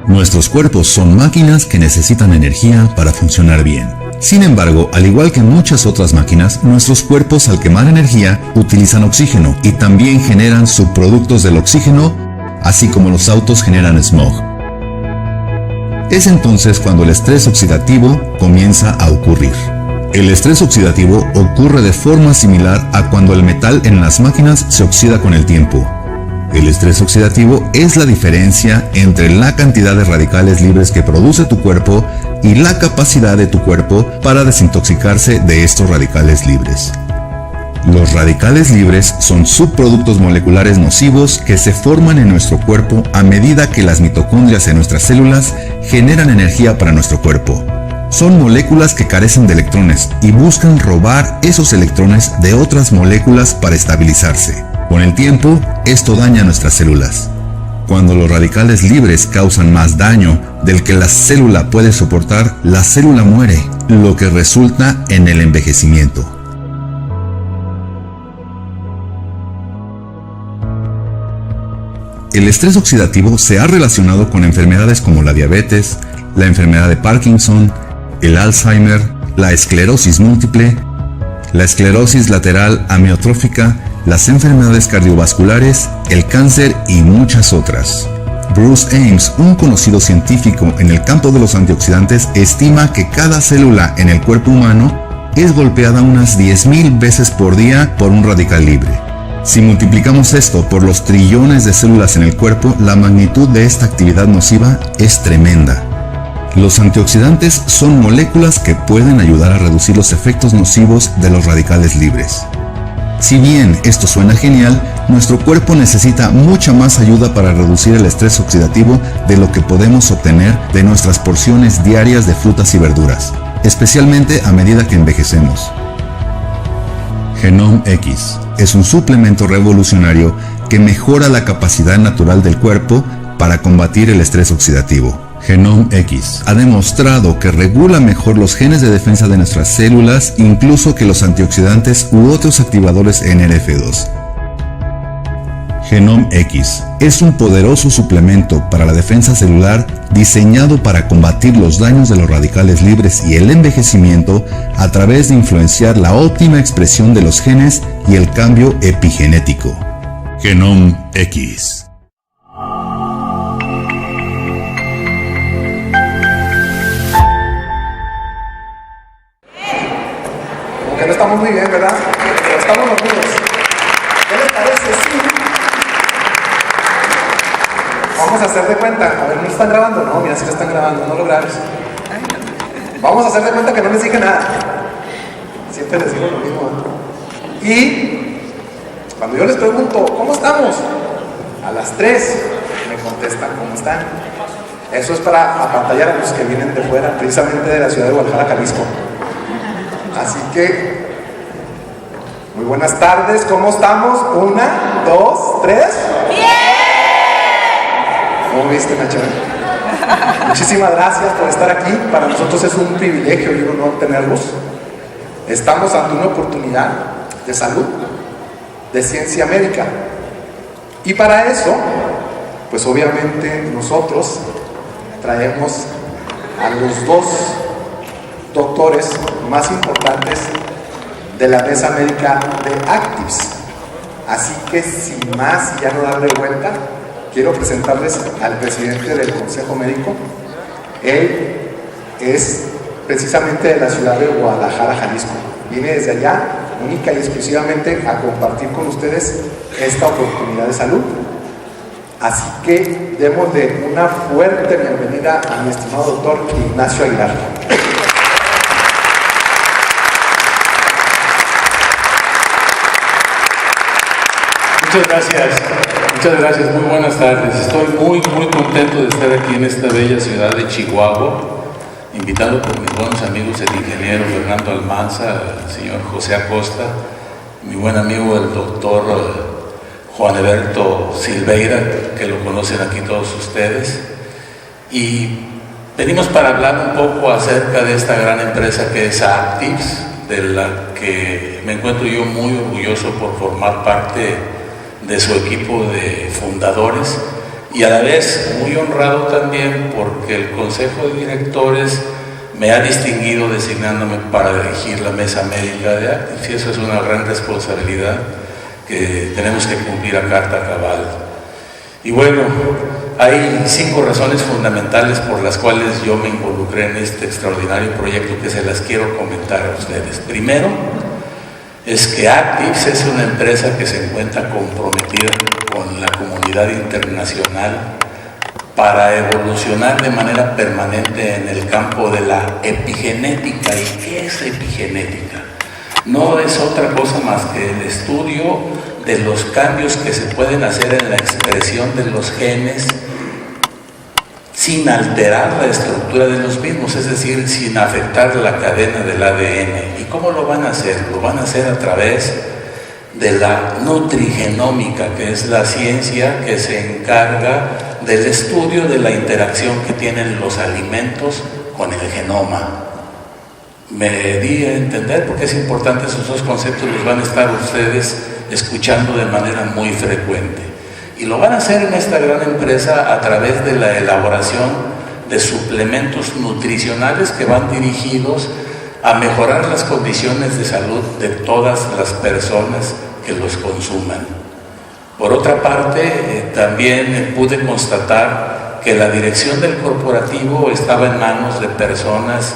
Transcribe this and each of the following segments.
Nuestros cuerpos son máquinas que necesitan energía para funcionar bien. Sin embargo, al igual que muchas otras máquinas, nuestros cuerpos al quemar energía utilizan oxígeno y también generan subproductos del oxígeno, así como los autos generan smog. Es entonces cuando el estrés oxidativo comienza a ocurrir. El estrés oxidativo ocurre de forma similar a cuando el metal en las máquinas se oxida con el tiempo. El estrés oxidativo es la diferencia entre la cantidad de radicales libres que produce tu cuerpo y la capacidad de tu cuerpo para desintoxicarse de estos radicales libres. Los radicales libres son subproductos moleculares nocivos que se forman en nuestro cuerpo a medida que las mitocondrias en nuestras células generan energía para nuestro cuerpo. Son moléculas que carecen de electrones y buscan robar esos electrones de otras moléculas para estabilizarse. Con el tiempo, esto daña nuestras células. Cuando los radicales libres causan más daño del que la célula puede soportar, la célula muere, lo que resulta en el envejecimiento. El estrés oxidativo se ha relacionado con enfermedades como la diabetes, la enfermedad de Parkinson, el Alzheimer, la esclerosis múltiple, la esclerosis lateral amiotrófica, las enfermedades cardiovasculares, el cáncer y muchas otras. Bruce Ames, un conocido científico en el campo de los antioxidantes, estima que cada célula en el cuerpo humano es golpeada unas 10.000 veces por día por un radical libre. Si multiplicamos esto por los trillones de células en el cuerpo, la magnitud de esta actividad nociva es tremenda. Los antioxidantes son moléculas que pueden ayudar a reducir los efectos nocivos de los radicales libres. Si bien esto suena genial, nuestro cuerpo necesita mucha más ayuda para reducir el estrés oxidativo de lo que podemos obtener de nuestras porciones diarias de frutas y verduras, especialmente a medida que envejecemos. Genome X es un suplemento revolucionario que mejora la capacidad natural del cuerpo para combatir el estrés oxidativo. Genome X ha demostrado que regula mejor los genes de defensa de nuestras células, incluso que los antioxidantes u otros activadores NRF2. Genome X es un poderoso suplemento para la defensa celular diseñado para combatir los daños de los radicales libres y el envejecimiento a través de influenciar la óptima expresión de los genes y el cambio epigenético. Genome X. No estamos muy bien, ¿verdad? Pero estamos dormidos. ¿Qué les parece? Sí. Vamos a hacer de cuenta. A ver, ¿no están grabando? No, mira, sí lo están grabando, no lo grabes. Vamos a hacer de cuenta que no les dije nada. Siempre les digo lo mismo. Y cuando yo les pregunto, ¿cómo estamos? A las 3 me contestan, ¿cómo están? Eso es para apantallar a los que vienen de fuera, precisamente de la ciudad de Guadalajara, Jalisco. Así que, muy buenas tardes, ¿cómo estamos? 1, 2, 3. ¡Bien! ¿Cómo viste, Nacho? Muchísimas gracias por estar aquí. Para nosotros es un privilegio y un honor tenerlos. Estamos ante una oportunidad de salud, de ciencia médica. Y para eso, pues obviamente nosotros traemos a los dos doctores más importantes de la mesa médica de Actives. Así que sin más y ya no darle vuelta, quiero presentarles al presidente del Consejo Médico. Él es precisamente de la ciudad de Guadalajara, Jalisco. Viene desde allá única y exclusivamente a compartir con ustedes esta oportunidad de salud. Así que démosle una fuerte bienvenida a mi estimado doctor Ignacio Aguilar. Muchas gracias, muy buenas tardes. Estoy muy contento de estar aquí en esta bella ciudad de Chihuahua, invitado por mis buenos amigos, el ingeniero Fernando Almanza, el señor José Acosta, mi buen amigo el doctor Juan Eberto Silveira, que lo conocen aquí todos ustedes, y venimos para hablar un poco acerca de esta gran empresa que es Actives, de la que me encuentro yo muy orgulloso por formar parte de su equipo de fundadores, y a la vez muy honrado también porque el Consejo de Directores me ha distinguido designándome para dirigir la mesa médica de Activ, y eso es una gran responsabilidad que tenemos que cumplir a carta cabal. Y bueno, hay 5 razones fundamentales por las cuales yo me involucré en este extraordinario proyecto que se las quiero comentar a ustedes. Primero, es que Activ es una empresa que se encuentra comprometida con la comunidad internacional para evolucionar de manera permanente en el campo de la epigenética. ¿Y qué es epigenética? No es otra cosa más que el estudio de los cambios que se pueden hacer en la expresión de los genes sin alterar la estructura de los mismos, es decir, sin afectar la cadena del ADN. ¿Y cómo lo van a hacer? Lo van a hacer a través de la nutrigenómica, que es la ciencia que se encarga del estudio de la interacción que tienen los alimentos con el genoma. Me di a entender porque es importante, esos 2 conceptos los van a estar ustedes escuchando de manera muy frecuente. Y lo van a hacer en esta gran empresa a través de la elaboración de suplementos nutricionales que van dirigidos a mejorar las condiciones de salud de todas las personas que los consuman. Por otra parte, también pude constatar que la dirección del corporativo estaba en manos de personas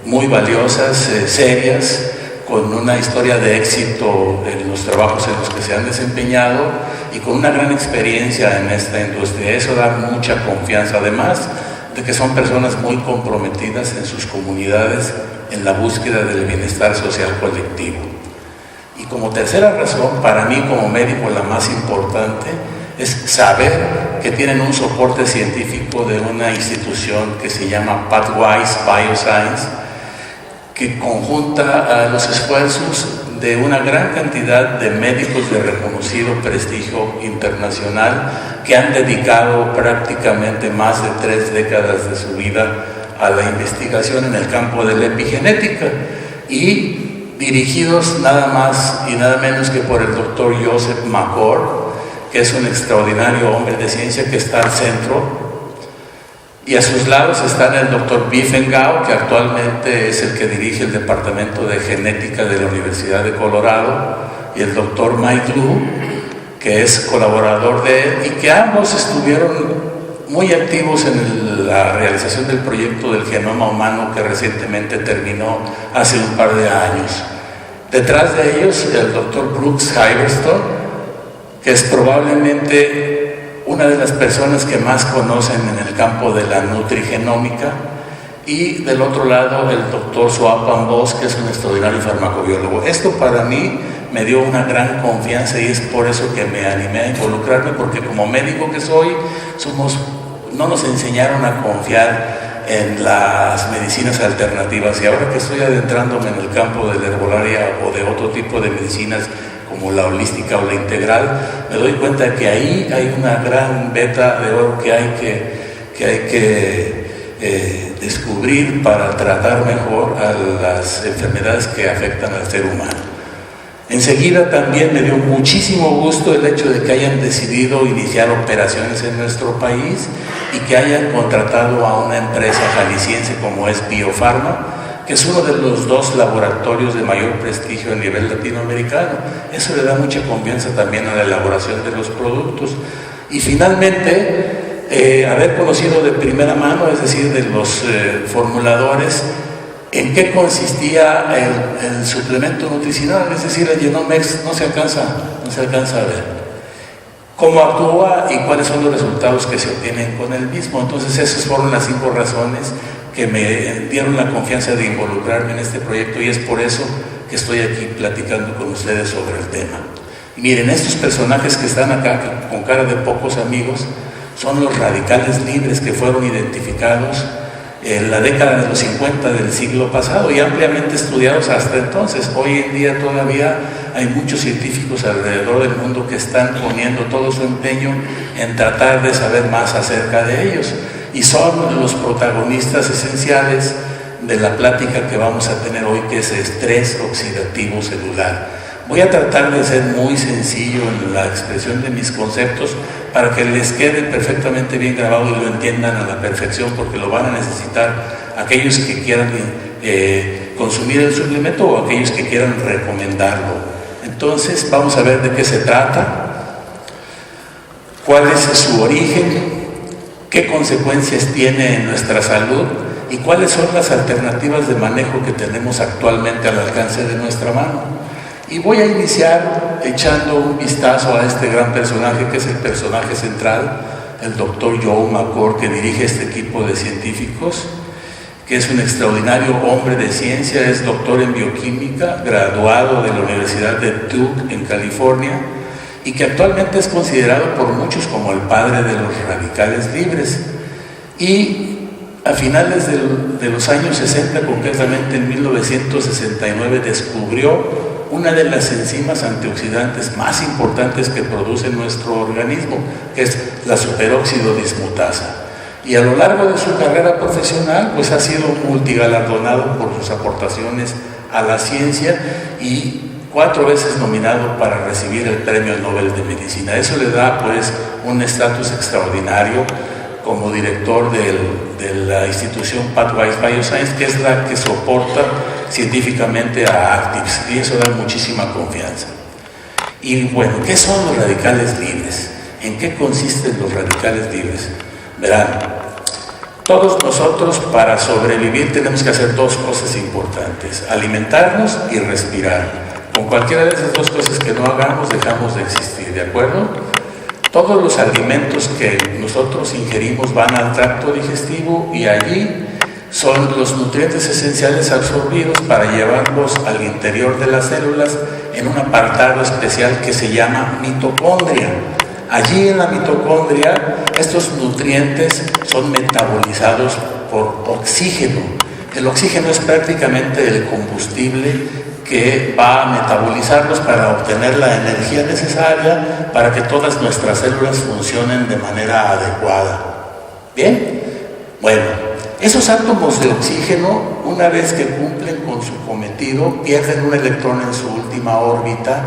muy valiosas, serias, con una historia de éxito en los trabajos en los que se han desempeñado y con una gran experiencia en esta industria. Eso da mucha confianza, además de que son personas muy comprometidas en sus comunidades en la búsqueda del bienestar social colectivo. Y como tercera razón, para mí como médico la más importante, es saber que tienen un soporte científico de una institución que se llama Pathwise Bioscience, que conjunta los esfuerzos de una gran cantidad de médicos de reconocido prestigio internacional que han dedicado prácticamente más de 3 décadas de su vida a la investigación en el campo de la epigenética, y dirigidos nada más y nada menos que por el doctor Joseph McCord, que es un extraordinario hombre de ciencia que está al centro. Y a sus lados están el doctor Biffen Gao, que actualmente es el que dirige el Departamento de Genética de la Universidad de Colorado, y el doctor Mike Lu, que es colaborador de él, y que ambos estuvieron muy activos en la realización del proyecto del genoma humano que recientemente terminó hace un par de años. Detrás de ellos, el doctor Brooks Hyverstone, que es probablemente una de las personas que más conocen en el campo de la nutrigenómica, y del otro lado el doctor Swapan Bose, que es un extraordinario farmacobiólogo. Esto para mí me dio una gran confianza y es por eso que me animé a involucrarme, porque como médico que soy, no nos enseñaron a confiar en las medicinas alternativas, y ahora que estoy adentrándome en el campo de la herbolaria o de otro tipo de medicinas como la holística o la integral, me doy cuenta que ahí hay una gran veta de oro que hay que descubrir para tratar mejor a las enfermedades que afectan al ser humano. Enseguida también me dio muchísimo gusto el hecho de que hayan decidido iniciar operaciones en nuestro país y que hayan contratado a una empresa jalisciense como es Biofarma, que es uno de los 2 laboratorios de mayor prestigio a nivel latinoamericano. Eso le da mucha confianza también a la elaboración de los productos. Y finalmente, haber conocido de primera mano, es decir, de los formuladores, en qué consistía el suplemento nutricional, es decir, el Genomex, no se alcanza a ver cómo actúa y cuáles son los resultados que se obtienen con el mismo. Entonces esas fueron las 5 razones que me dieron la confianza de involucrarme en este proyecto, y es por eso que estoy aquí platicando con ustedes sobre el tema. Y miren, estos personajes que están acá con cara de pocos amigos son los radicales libres que fueron identificados en la década de los 50 del siglo pasado y ampliamente estudiados hasta entonces. Hoy en día todavía hay muchos científicos alrededor del mundo que están poniendo todo su empeño en tratar de saber más acerca de ellos, y son los protagonistas esenciales de la plática que vamos a tener hoy, que es estrés oxidativo celular. Voy a tratar de ser muy sencillo en la expresión de mis conceptos para que les quede perfectamente bien grabado y lo entiendan a la perfección, porque lo van a necesitar aquellos que quieran consumir el suplemento o aquellos que quieran recomendarlo. Entonces vamos a ver de qué se trata, cuál es su origen, qué consecuencias tiene en nuestra salud y cuáles son las alternativas de manejo que tenemos actualmente al alcance de nuestra mano. Y voy a iniciar echando un vistazo a este gran personaje, que es el personaje central, el doctor Joe McCord, que dirige este equipo de científicos, que es un extraordinario hombre de ciencia, es doctor en bioquímica, graduado de la Universidad de Duke en California, y que actualmente es considerado por muchos como el padre de los radicales libres. Y a finales de los años 60, concretamente en 1969, descubrió una de las enzimas antioxidantes más importantes que produce nuestro organismo, que es la superóxido dismutasa. Y a lo largo de su carrera profesional, pues ha sido multigalardonado por sus aportaciones a la ciencia y 4 veces nominado para recibir el Premio Nobel de Medicina. Eso le da pues un estatus extraordinario como director de la institución Pathways Bioscience, que es la que soporta científicamente a Actives, y eso da muchísima confianza. Y bueno, ¿qué son los radicales libres? ¿En qué consisten los radicales libres? Verán, todos nosotros para sobrevivir tenemos que hacer 2 cosas importantes: alimentarnos y respirar. Con cualquiera de esas 2 cosas que no hagamos, dejamos de existir, ¿de acuerdo? Todos los alimentos que nosotros ingerimos van al tracto digestivo y allí son los nutrientes esenciales absorbidos para llevarlos al interior de las células en un apartado especial que se llama mitocondria. Allí en la mitocondria estos nutrientes son metabolizados por oxígeno. El oxígeno es prácticamente el combustible que va a metabolizarlos para obtener la energía necesaria para que todas nuestras células funcionen de manera adecuada. ¿Bien? Bueno, esos átomos de oxígeno, una vez que cumplen con su cometido, pierden un electrón en su última órbita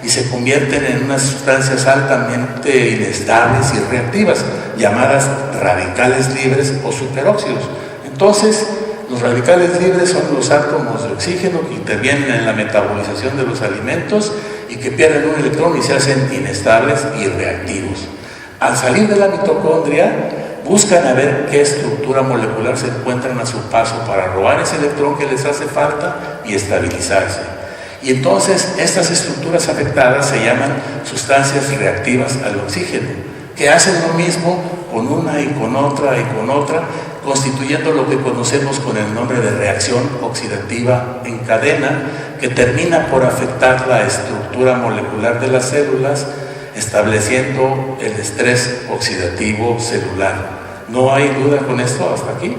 y se convierten en unas sustancias altamente inestables y reactivas, llamadas radicales libres o superóxidos. Entonces, los radicales libres son los átomos de oxígeno que intervienen en la metabolización de los alimentos y que pierden un electrón y se hacen inestables y reactivos. Al salir de la mitocondria, buscan a ver qué estructura molecular se encuentran a su paso para robar ese electrón que les hace falta y estabilizarse. Y entonces estas estructuras afectadas se llaman sustancias reactivas al oxígeno, que hacen lo mismo con una y con otra, constituyendo lo que conocemos con el nombre de reacción oxidativa en cadena, que termina por afectar la estructura molecular de las células, estableciendo el estrés oxidativo celular. ¿No hay duda con esto hasta aquí?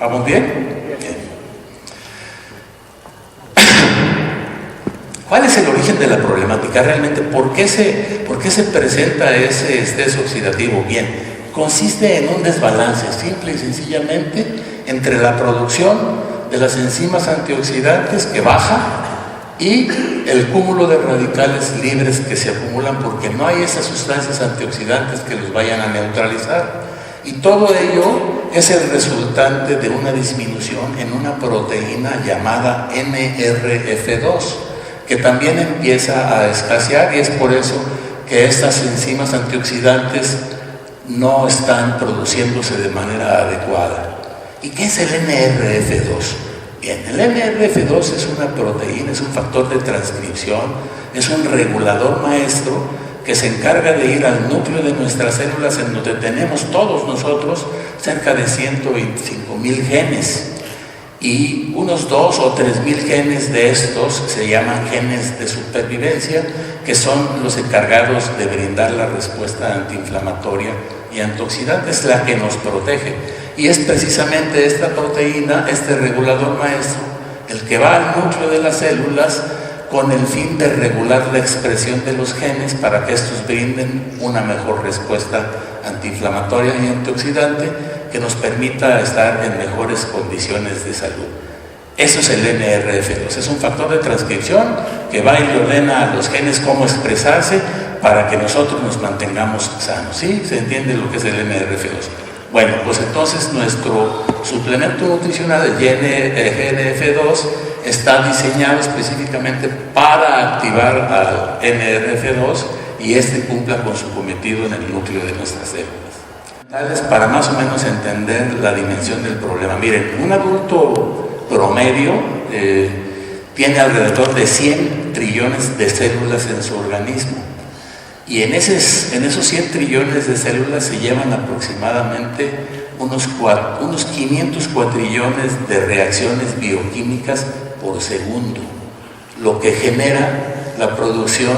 ¿Vamos bien? Bien. ¿Cuál es el origen de la problemática realmente? ¿Por qué se presenta ese estrés oxidativo? Bien, consiste en un desbalance simple y sencillamente entre la producción de las enzimas antioxidantes que baja y el cúmulo de radicales libres que se acumulan porque no hay esas sustancias antioxidantes que los vayan a neutralizar. Y todo ello es el resultante de una disminución en una proteína llamada NRF2, que también empieza a escasear, y es por eso que estas enzimas antioxidantes no están produciéndose de manera adecuada. ¿Y qué es el NRF2? Bien, el NRF2 es una proteína, es un factor de transcripción, es un regulador maestro que se encarga de ir al núcleo de nuestras células, en donde tenemos todos nosotros cerca de 125,000 genes. Y unos 2 o 3,000 genes de estos se llaman genes de supervivencia, que son los encargados de brindar la respuesta antiinflamatoria y antioxidante, es la que nos protege. Y es precisamente esta proteína, este regulador maestro, el que va al núcleo de las células con el fin de regular la expresión de los genes para que estos brinden una mejor respuesta antiinflamatoria y antioxidante que nos permita estar en mejores condiciones de salud. Eso es el NRF2, es un factor de transcripción que va y le ordena a los genes cómo expresarse para que nosotros nos mantengamos sanos. ¿Sí? ¿Se entiende lo que es el NRF2? Bueno, pues entonces nuestro suplemento nutricional, el GNF2, está diseñado específicamente para activar al NRF2 y este cumpla con su cometido en el núcleo de nuestras células. Para más o menos entender la dimensión del problema. Miren, un adulto promedio tiene alrededor de 100 trillones de células en su organismo. Y en esos 100 trillones de células se llevan aproximadamente unos 500 cuatrillones de reacciones bioquímicas por segundo, lo que genera la producción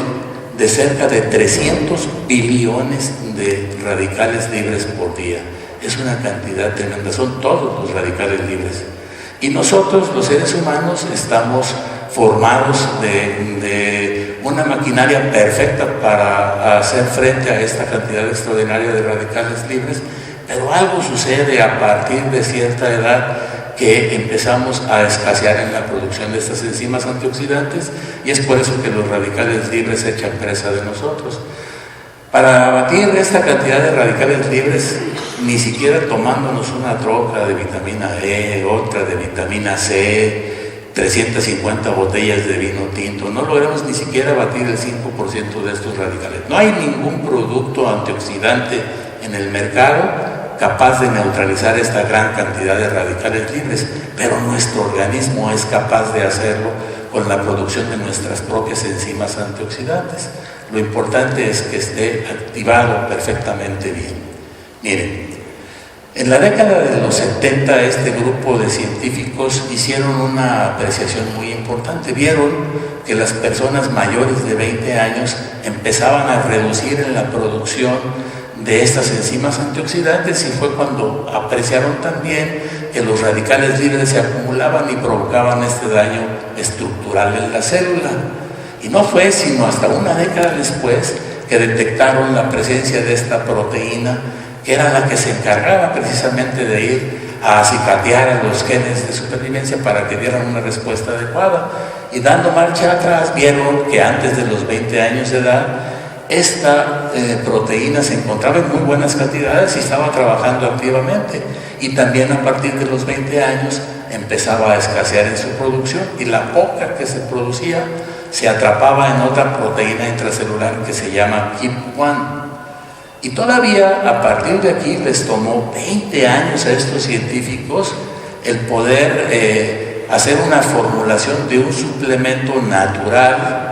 de cerca de 300 billones de radicales libres por día. Es una cantidad tremenda, son todos los radicales libres. Y nosotros, los seres humanos, estamos formados de una maquinaria perfecta para hacer frente a esta cantidad extraordinaria de radicales libres, pero algo sucede a partir de cierta edad que empezamos a escasear en la producción de estas enzimas antioxidantes y es por eso que los radicales libres se echan presa de nosotros. Para abatir esta cantidad de radicales libres, ni siquiera tomándonos una troca de vitamina E, otra de vitamina C, 350 botellas de vino tinto, no logramos ni siquiera abatir el 5% de estos radicales. No hay ningún producto antioxidante en el mercado capaz de neutralizar esta gran cantidad de radicales libres, pero nuestro organismo es capaz de hacerlo con la producción de nuestras propias enzimas antioxidantes. Lo importante es que esté activado perfectamente bien. Miren, en la década de los 70 este grupo de científicos hicieron una apreciación muy importante. Vieron que las personas mayores de 20 años empezaban a reducir en la producción de estas enzimas antioxidantes y fue cuando apreciaron también que los radicales libres se acumulaban y provocaban este daño estructural en la célula. Y no fue sino hasta una década después que detectaron la presencia de esta proteína, que era la que se encargaba precisamente de ir a acicatear a los genes de supervivencia para que dieran una respuesta adecuada. Y dando marcha atrás, vieron que antes de los 20 años de edad, esta proteína se encontraba en muy buenas cantidades y estaba trabajando activamente. Y también a partir de los 20 años empezaba a escasear en su producción y la poca que se producía se atrapaba en otra proteína intracelular que se llama KIP1. Y todavía a partir de aquí les tomó 20 años a estos científicos el poder hacer una formulación de un suplemento natural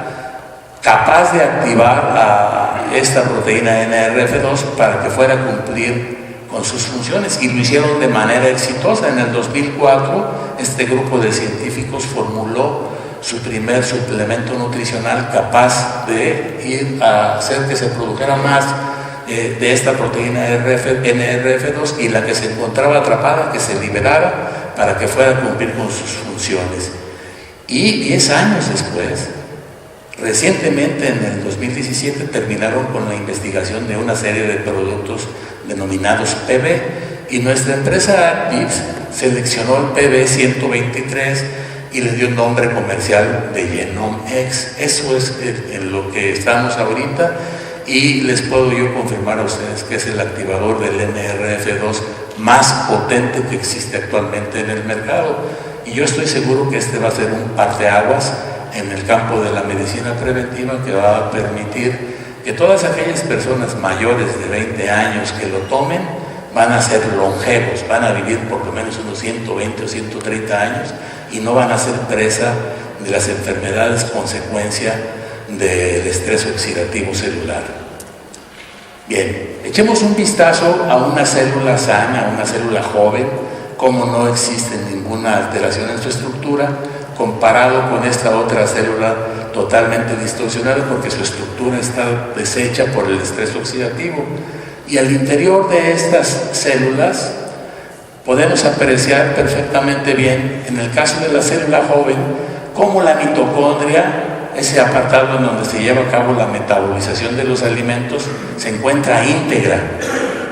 capaz de activar a esta proteína NRF2 para que fuera a cumplir con sus funciones, y lo hicieron de manera exitosa. En el 2004 este grupo de científicos formuló su primer suplemento nutricional capaz de ir a hacer que se produjera más de esta proteína NRF2 y la que se encontraba atrapada que se liberara para que fuera a cumplir con sus funciones. Y 10 años después, recientemente en el 2017, terminaron con la investigación de una serie de productos denominados PB, y nuestra empresa VIPS seleccionó el PB 123 y le dio un nombre comercial de GenomX. Eso es en lo que estamos ahorita, y les puedo yo confirmar a ustedes que es el activador del NRF2 más potente que existe actualmente en el mercado, y yo estoy seguro que este va a ser un parteaguas en el campo de la medicina preventiva, que va a permitir que todas aquellas personas mayores de 20 años que lo tomen van a ser longevos, van a vivir por lo menos unos 120 o 130 años y no van a ser presa de las enfermedades consecuencia del estrés oxidativo celular. Bien, echemos un vistazo a una célula sana, a una célula joven, como no existe ninguna alteración en su estructura, comparado con esta otra célula totalmente distorsionada porque su estructura está deshecha por el estrés oxidativo. Y al interior de estas células podemos apreciar perfectamente bien, en el caso de la célula joven, cómo la mitocondria, ese apartado en donde se lleva a cabo la metabolización de los alimentos, se encuentra íntegra,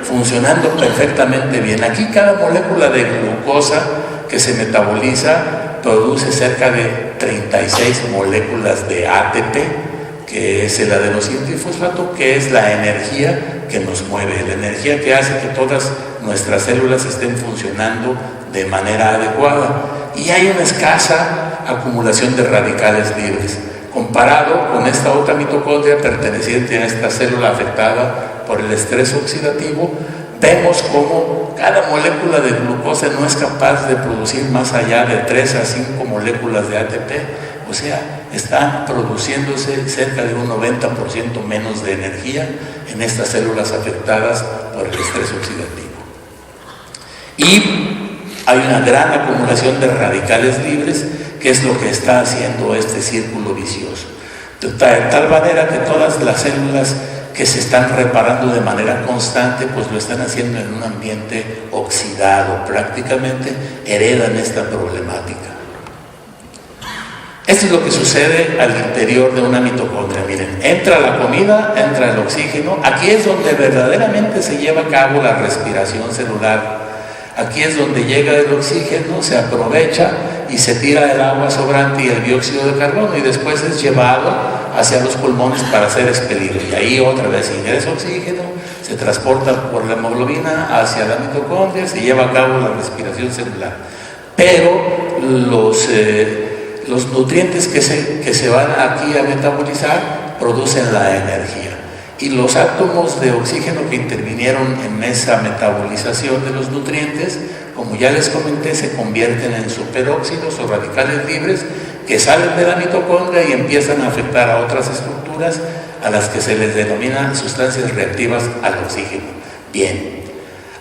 funcionando perfectamente bien. Aquí cada molécula de glucosa que se metaboliza produce cerca de 36 moléculas de ATP, que es el adenosíntrifosfato, que es la energía que nos mueve, la energía que hace que todas nuestras células estén funcionando de manera adecuada. Y hay una escasa acumulación de radicales libres, comparado con esta otra mitocondria perteneciente a esta célula afectada por el estrés oxidativo. Vemos cómo cada molécula de glucosa no es capaz de producir más allá de 3 a 5 moléculas de ATP, o sea, está produciéndose cerca de un 90% menos de energía en estas células afectadas por el estrés oxidativo. Y hay una gran acumulación de radicales libres, que es lo que está haciendo este círculo vicioso. De tal manera que todas las células que se están reparando de manera constante, pues lo están haciendo en un ambiente oxidado, prácticamente heredan esta problemática. Esto es lo que sucede al interior de una mitocondria. Miren, entra la comida, entra el oxígeno, aquí es donde verdaderamente se lleva a cabo la respiración celular. Aquí es donde llega el oxígeno, se aprovecha y se tira el agua sobrante y el dióxido de carbono, y después es llevado hacia los pulmones para ser expelido. Y ahí otra vez ingresa oxígeno, se transporta por la hemoglobina hacia la mitocondria, se lleva a cabo la respiración celular. Pero los nutrientes que se van aquí a metabolizar producen la energía. Y los átomos de oxígeno que intervinieron en esa metabolización de los nutrientes, como ya les comenté, se convierten en superóxidos o radicales libres que salen de la mitocondria y empiezan a afectar a otras estructuras a las que se les denomina sustancias reactivas al oxígeno. Bien,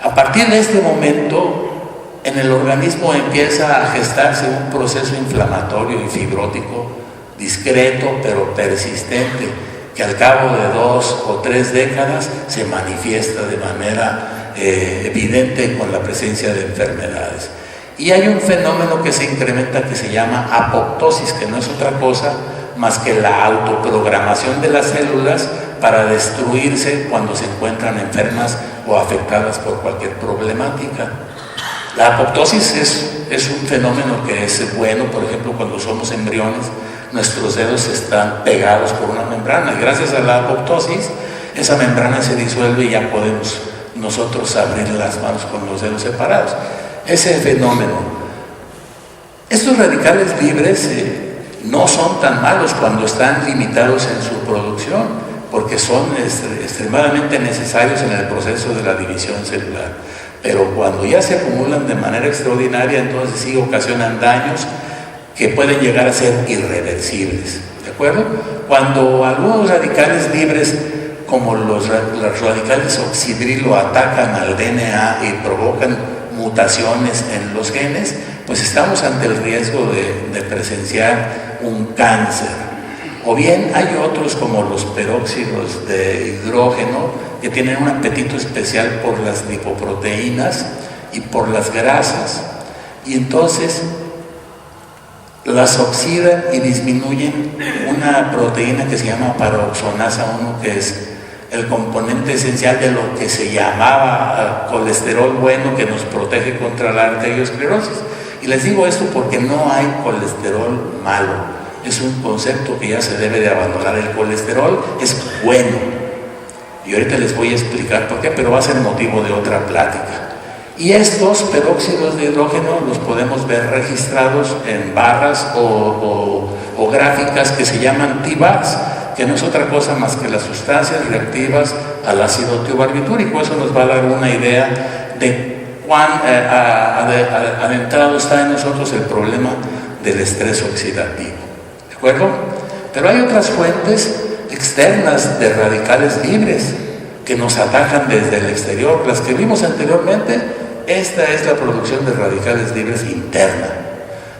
a partir de este momento, en el organismo empieza a gestarse un proceso inflamatorio y fibrótico discreto pero persistente, que al cabo de 2 o 3 décadas se manifiesta de manera evidente con la presencia de enfermedades. Y hay un fenómeno que se incrementa que se llama apoptosis, que no es otra cosa más que la autoprogramación de las células para destruirse cuando se encuentran enfermas o afectadas por cualquier problemática. La apoptosis es un fenómeno que es bueno, por ejemplo, cuando somos embriones, nuestros dedos están pegados por una membrana, y gracias a la apoptosis, esa membrana se disuelve y ya podemos nosotros abrir las manos con los dedos separados. Ese fenómeno. Estos radicales libres no son tan malos cuando están limitados en su producción, porque son extremadamente necesarios en el proceso de la división celular. Pero cuando ya se acumulan de manera extraordinaria, entonces sí ocasionan daños que pueden llegar a ser irreversibles, ¿de acuerdo? Cuando algunos radicales libres, como los radicales oxidrilo, atacan al DNA y provocan mutaciones en los genes, pues estamos ante el riesgo de presenciar un cáncer. O bien hay otros, como los peróxidos de hidrógeno, que tienen un apetito especial por las lipoproteínas y por las grasas, y entonces las oxidan y disminuyen una proteína que se llama paroxonasa 1, que es el componente esencial de lo que se llamaba colesterol bueno, que nos protege contra la arteriosclerosis. Y les digo esto porque no hay colesterol malo, es un concepto que ya se debe de abandonar. El colesterol es bueno, y ahorita les voy a explicar por qué, pero va a ser motivo de otra plática. Y estos peróxidos de hidrógeno los podemos ver registrados en barras o gráficas que se llaman T-bars, que no es otra cosa más que las sustancias reactivas al ácido tiobarbitúrico. Eso nos va a dar una idea de cuán adentrado está en nosotros el problema del estrés oxidativo, ¿de acuerdo? Pero hay otras fuentes externas de radicales libres que nos atacan desde el exterior. Las que vimos anteriormente, esta es la producción de radicales libres interna,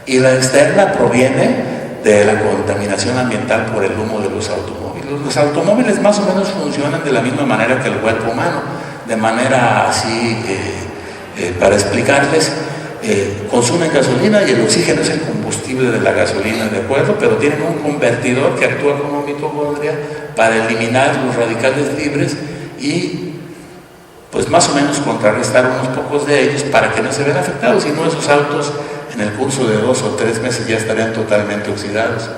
y la externa proviene de la contaminación ambiental por el humo de los automóviles. Los automóviles más o menos funcionan de la misma manera que el cuerpo humano, de manera así, para explicarles, consumen gasolina y el oxígeno es el combustible de la gasolina, ¿de acuerdo? Pero tienen un convertidor que actúa como mitocondria para eliminar los radicales libres y pues más o menos contrarrestar unos pocos de ellos para que no se vean afectados. Si no, esos autos en el curso de 2 o 3 meses ya estarían totalmente oxidados.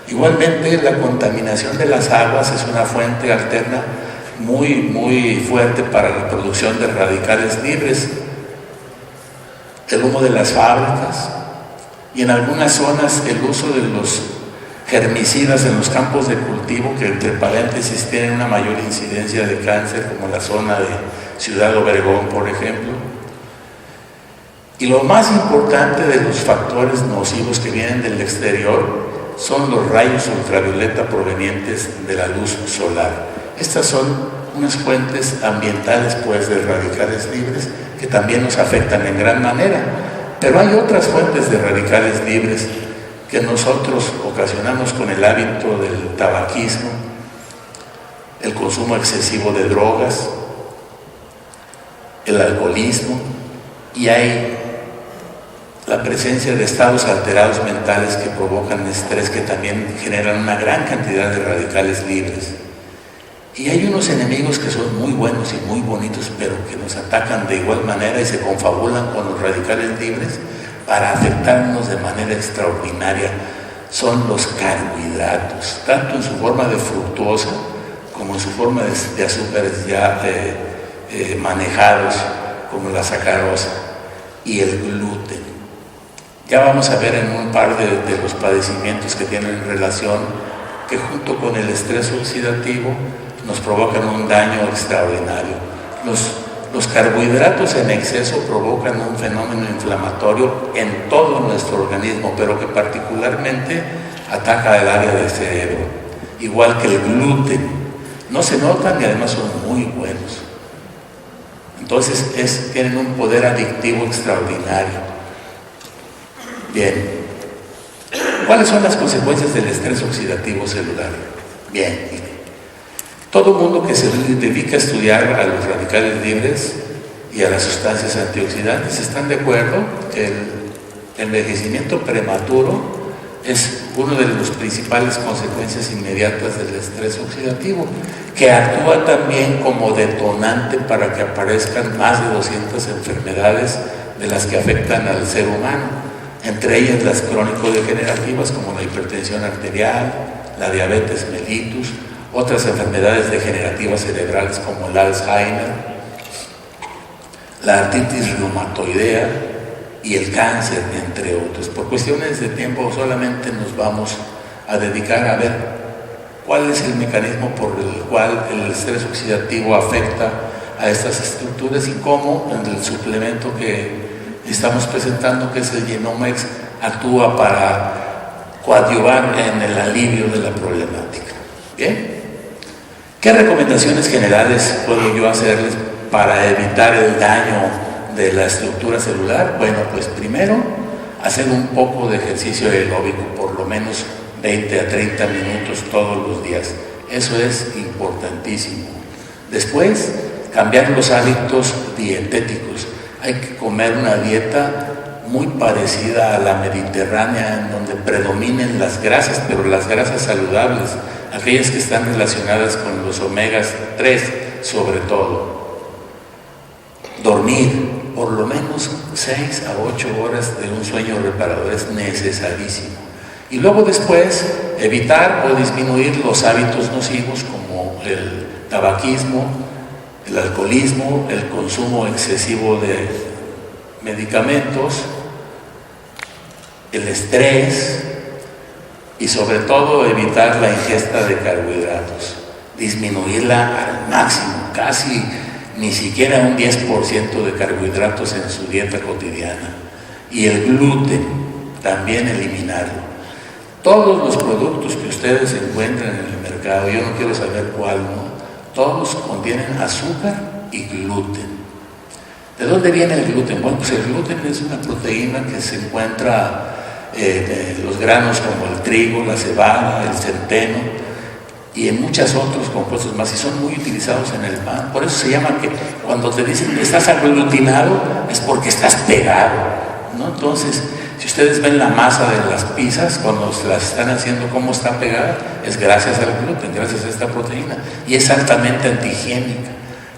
Igualmente, la contaminación de las aguas es una fuente alterna muy fuerte para la producción de radicales libres. El humo de las fábricas y en algunas zonas el uso de los herbicidas en los campos de cultivo, que entre paréntesis tienen una mayor incidencia de cáncer, como la zona de Ciudad Obregón, por ejemplo. Y lo más importante de los factores nocivos que vienen del exterior son los rayos ultravioleta provenientes de la luz solar. Estas son unas fuentes ambientales, pues, de radicales libres que también nos afectan en gran manera. Pero hay otras fuentes de radicales libres que nosotros ocasionamos con el hábito del tabaquismo, el consumo excesivo de drogas, el alcoholismo, y hay la presencia de estados alterados mentales que provocan estrés, que también generan una gran cantidad de radicales libres. Y hay unos enemigos que son muy buenos y muy bonitos, pero que nos atacan de igual manera y se confabulan con los radicales libres para afectarnos de manera extraordinaria. Son los carbohidratos, tanto en su forma de fructosa como en su forma de azúcares ya manejados, como la sacarosa y el gluten. Ya vamos a ver en un par de los padecimientos que tienen relación, que junto con el estrés oxidativo nos provocan un daño extraordinario. Los carbohidratos en exceso provocan un fenómeno inflamatorio en todo nuestro organismo, pero que particularmente ataca el área del cerebro, igual que el gluten. No se notan y además son muy buenos. Entonces tienen un poder adictivo extraordinario. Bien, ¿cuáles son las consecuencias del estrés oxidativo celular? Bien, todo mundo que se dedica a estudiar a los radicales libres y a las sustancias antioxidantes están de acuerdo que el envejecimiento prematuro es una de las principales consecuencias inmediatas del estrés oxidativo, que actúa también como detonante para que aparezcan más de 200 enfermedades de las que afectan al ser humano, entre ellas las crónico-degenerativas como la hipertensión arterial, la diabetes mellitus, otras enfermedades degenerativas cerebrales como el Alzheimer, la artritis reumatoidea y el cáncer, entre otros. Por cuestiones de tiempo solamente nos vamos a dedicar a ver cuál es el mecanismo por el cual el estrés oxidativo afecta a estas estructuras y cómo en el suplemento que estamos presentando, que es el Genomex, actúa para coadyuvar en el alivio de la problemática. Bien, ¿qué recomendaciones generales puedo yo hacerles para evitar el daño de la estructura celular? Bueno, pues primero, hacer un poco de ejercicio aeróbico, por lo menos 20 a 30 minutos todos los días. Eso es importantísimo. Después, cambiar los hábitos dietéticos. Hay que comer una dieta muy parecida a la mediterránea, en donde predominen las grasas, pero las grasas saludables, aquellas que están relacionadas con los omegas 3 sobre todo. Dormir por lo menos 6 a 8 horas de un sueño reparador es necesarísimo. Y luego después evitar o disminuir los hábitos nocivos como el tabaquismo, el alcoholismo, el consumo excesivo de medicamentos, el estrés y sobre todo evitar la ingesta de carbohidratos, disminuirla al máximo, casi ni siquiera un 10% de carbohidratos en su dieta cotidiana, y el gluten también eliminarlo. Todos los productos que ustedes encuentran en el mercado, yo no quiero saber cuál, ¿no? Todos contienen azúcar y gluten. ¿De dónde viene el gluten? Bueno, pues el gluten es una proteína que se encuentra en los granos como el trigo, la cebada, el centeno y en muchos otros compuestos más, y son muy utilizados en el pan. Por eso se llama que cuando te dicen que estás aglutinado es porque estás pegado, ¿no? Entonces, si ustedes ven la masa de las pizzas, cuando se las están haciendo, cómo está pegada, es gracias al gluten, gracias a esta proteína, y es altamente antihigiénica.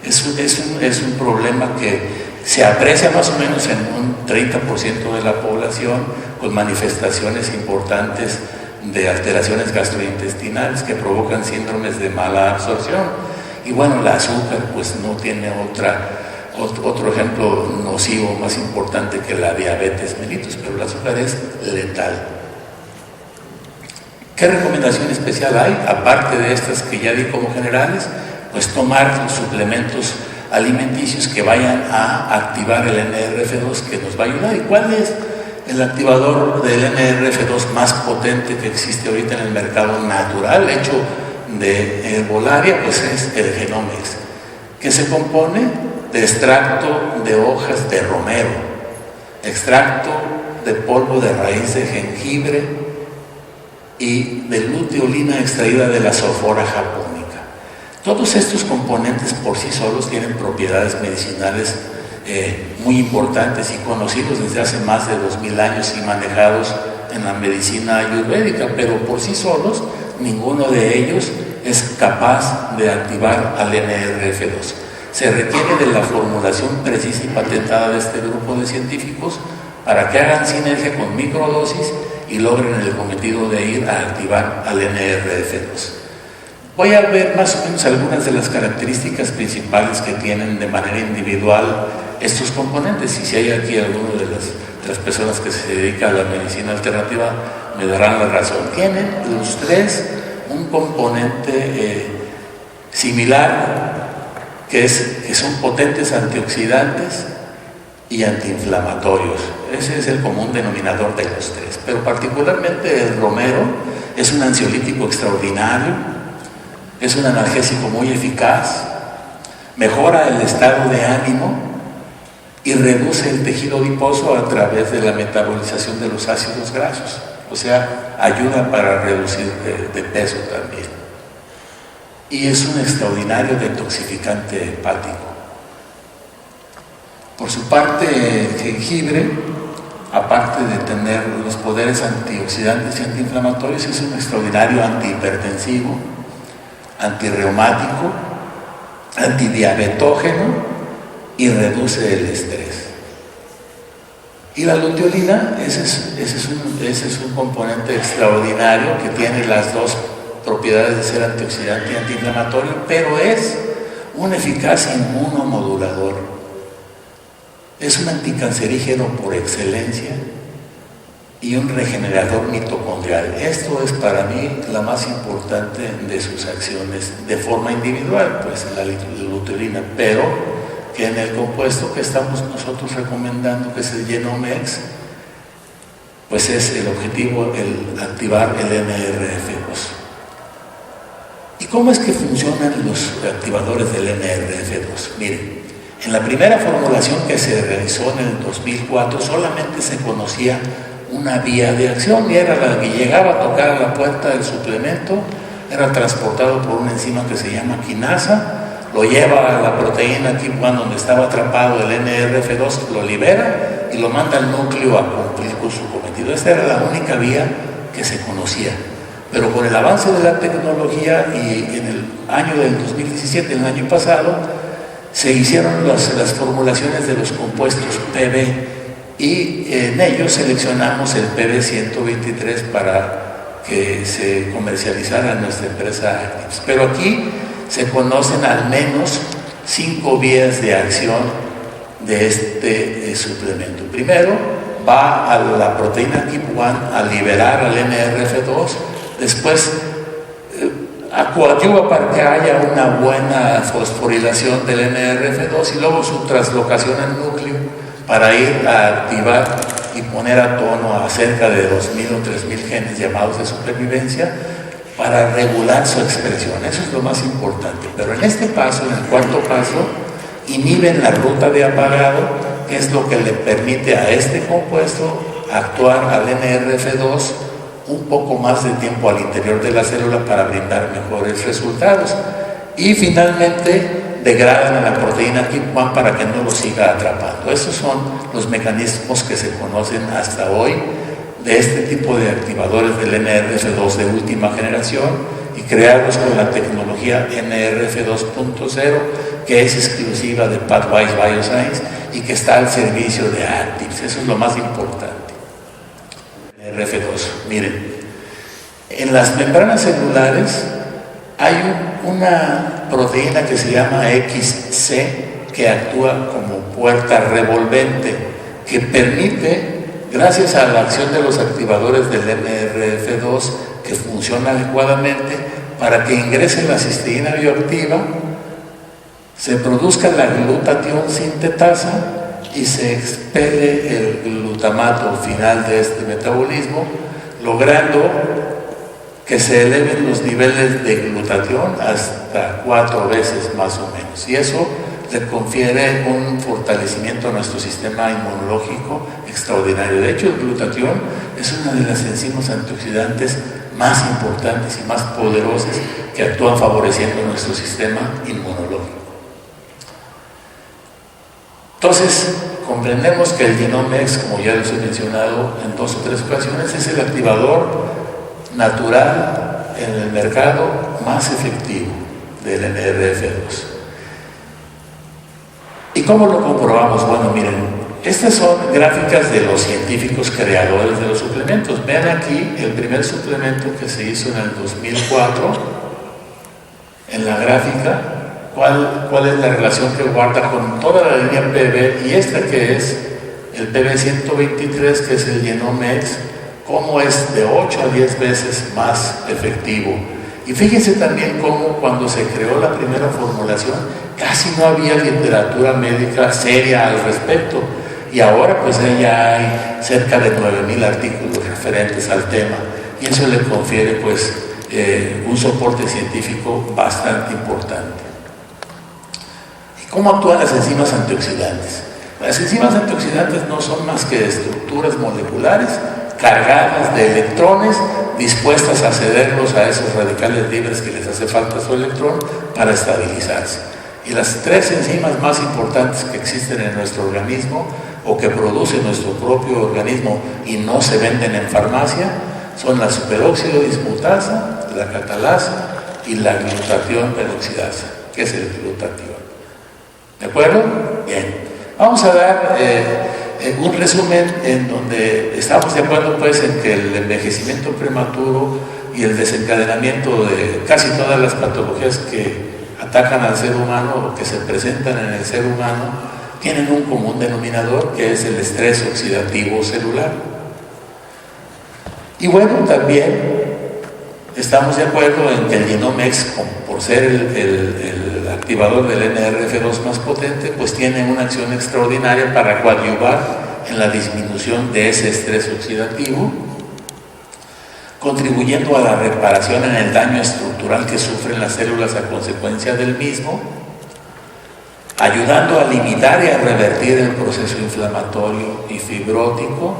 Es un problema que se aprecia más o menos en un 30% de la población con manifestaciones importantes de alteraciones gastrointestinales que provocan síndromes de mala absorción. Y bueno, el azúcar pues no tiene otro ejemplo nocivo más importante que la diabetes mellitus, pero el azúcar es letal. ¿Qué recomendación especial hay? Aparte de estas que ya di como generales, pues tomar suplementos alimenticios que vayan a activar el NRF2, que nos va a ayudar. ¿Y cuál es el activador del NRF2 más potente que existe ahorita en el mercado natural, hecho de herbolaria? Pues es el Genomex, que se compone de extracto de hojas de romero, extracto de polvo de raíz de jengibre y de luteolina extraída de la Sophora japonica. Todos estos componentes por sí solos tienen propiedades medicinales muy importantes y conocidos desde hace más de 2000 años y manejados en la medicina ayurvédica, pero por sí solos ninguno de ellos es capaz de activar al NRF2. Se requiere de la formulación precisa y patentada de este grupo de científicos para que hagan sinergia con microdosis y logren el cometido de ir a activar al NRF2. Voy a ver más o menos algunas de las características principales que tienen de manera individual estos componentes, y si hay aquí alguno de las personas que se dedican a la medicina alternativa me darán la razón. Tienen los tres un componente similar, que son potentes antioxidantes y antiinflamatorios. Ese es el común denominador de los tres, pero particularmente el romero es un ansiolítico extraordinario, es un analgésico muy eficaz, mejora el estado de ánimo y reduce el tejido adiposo a través de la metabolización de los ácidos grasos, o sea, ayuda para reducir de peso también. Y es un extraordinario detoxificante hepático. Por su parte, el jengibre, aparte de tener los poderes antioxidantes y antiinflamatorios, es un extraordinario antihipertensivo, antirreumático, antidiabetógeno y reduce el estrés. Y la luteolina, ese es un componente extraordinario que tiene las dos propiedades de ser antioxidante y antiinflamatorio, pero es un eficaz inmunomodulador. Es un anticancerígeno por excelencia y un regenerador mitocondrial. Esto es para mí la más importante de sus acciones de forma individual, pues la luteolina, pero que en el compuesto que estamos nosotros recomendando, que es el Genomex, pues es el objetivo el activar el NRF2. ¿Y cómo es que funcionan los activadores del NRF2? Miren, en la primera formulación que se realizó en el 2004 solamente se conocía una vía de acción y era la que llegaba a tocar a la puerta del suplemento, era transportado por una enzima que se llama quinasa, lo lleva a la proteína tipo 1 donde estaba atrapado el NRF2, lo libera y lo manda al núcleo a cumplir con su cometido. Esta era la única vía que se conocía. Pero con el avance de la tecnología y en el año del 2017, el año pasado, se hicieron las formulaciones de los compuestos PB y en ellos seleccionamos el PB123 para que se comercializara en nuestra empresa Actives. Pero aquí se conocen al menos 5 vías de acción de este suplemento. Primero, va a la proteína tipo 1 a liberar al NRF2, después coadyuva para que haya una buena fosforilación del NRF2 y luego su traslocación al núcleo para ir a activar y poner a tono a cerca de 2.000 o 3.000 genes llamados de supervivencia para regular su expresión. Eso es lo más importante. Pero en este paso, en el cuarto paso, inhiben la ruta de apagado, que es lo que le permite a este compuesto actuar al NRF2 un poco más de tiempo al interior de la célula para brindar mejores resultados. Y finalmente degradan a la proteína tipo 1 para que no lo siga atrapando. Esos son los mecanismos que se conocen hasta hoy de este tipo de activadores del NRF2 de última generación y creados con la tecnología NRF 2.0, que es exclusiva de Pathwise Bioscience y que está al servicio de Actives. Eso es lo más importante. RF2, miren, en las membranas celulares hay una proteína que se llama XC que actúa como puerta revolvente, que permite, gracias a la acción de los activadores del NRF2, que funciona adecuadamente para que ingrese la cisteína bioactiva, se produzca la glutatión sintetasa y se expele el glutamato final de este metabolismo, logrando que se eleven los niveles de glutatión hasta 4 veces más o menos. Y eso le confiere un fortalecimiento a nuestro sistema inmunológico extraordinario. De hecho, el glutatión es una de las enzimas antioxidantes más importantes y más poderosas que actúan favoreciendo nuestro sistema inmunológico. Entonces, comprendemos que el Genomex, como ya les he mencionado en 2 o 3 ocasiones, es el activador natural en el mercado más efectivo del NRF2. ¿Y cómo lo comprobamos? Bueno, miren, estas son gráficas de los científicos creadores de los suplementos. Vean aquí el primer suplemento que se hizo en el 2004, en la gráfica, cuál es la relación que guarda con toda la línea PB, y esta que es el PB123, que es el Genomex, cómo es de 8 a 10 veces más efectivo. Y fíjense también cómo cuando se creó la primera formulación casi no había literatura médica seria al respecto, y ahora pues ya hay cerca de 9,000 artículos referentes al tema, y eso le confiere pues un soporte científico bastante importante. ¿Y cómo actúan las enzimas antioxidantes? Las enzimas antioxidantes no son más que estructuras moleculares cargadas de electrones, dispuestas a cederlos a esos radicales libres que les hace falta su electrón para estabilizarse. Y las 3 enzimas más importantes que existen en nuestro organismo, o que produce nuestro propio organismo y no se venden en farmacia, son la superóxido dismutasa, la catalasa y la glutatión peroxidasa, que es el glutatión. ¿De acuerdo? Bien. Vamos a dar un resumen en donde estamos de acuerdo pues en que el envejecimiento prematuro y el desencadenamiento de casi todas las patologías que atacan al ser humano o que se presentan en el ser humano tienen un común denominador, que es el estrés oxidativo celular. Y bueno, también estamos de acuerdo en que el Genomex, por ser el activador del NRF2 más potente, pues tiene una acción extraordinaria para coadyuvar en la disminución de ese estrés oxidativo, contribuyendo a la reparación en el daño estructural que sufren las células a consecuencia del mismo, ayudando a limitar y a revertir el proceso inflamatorio y fibrótico,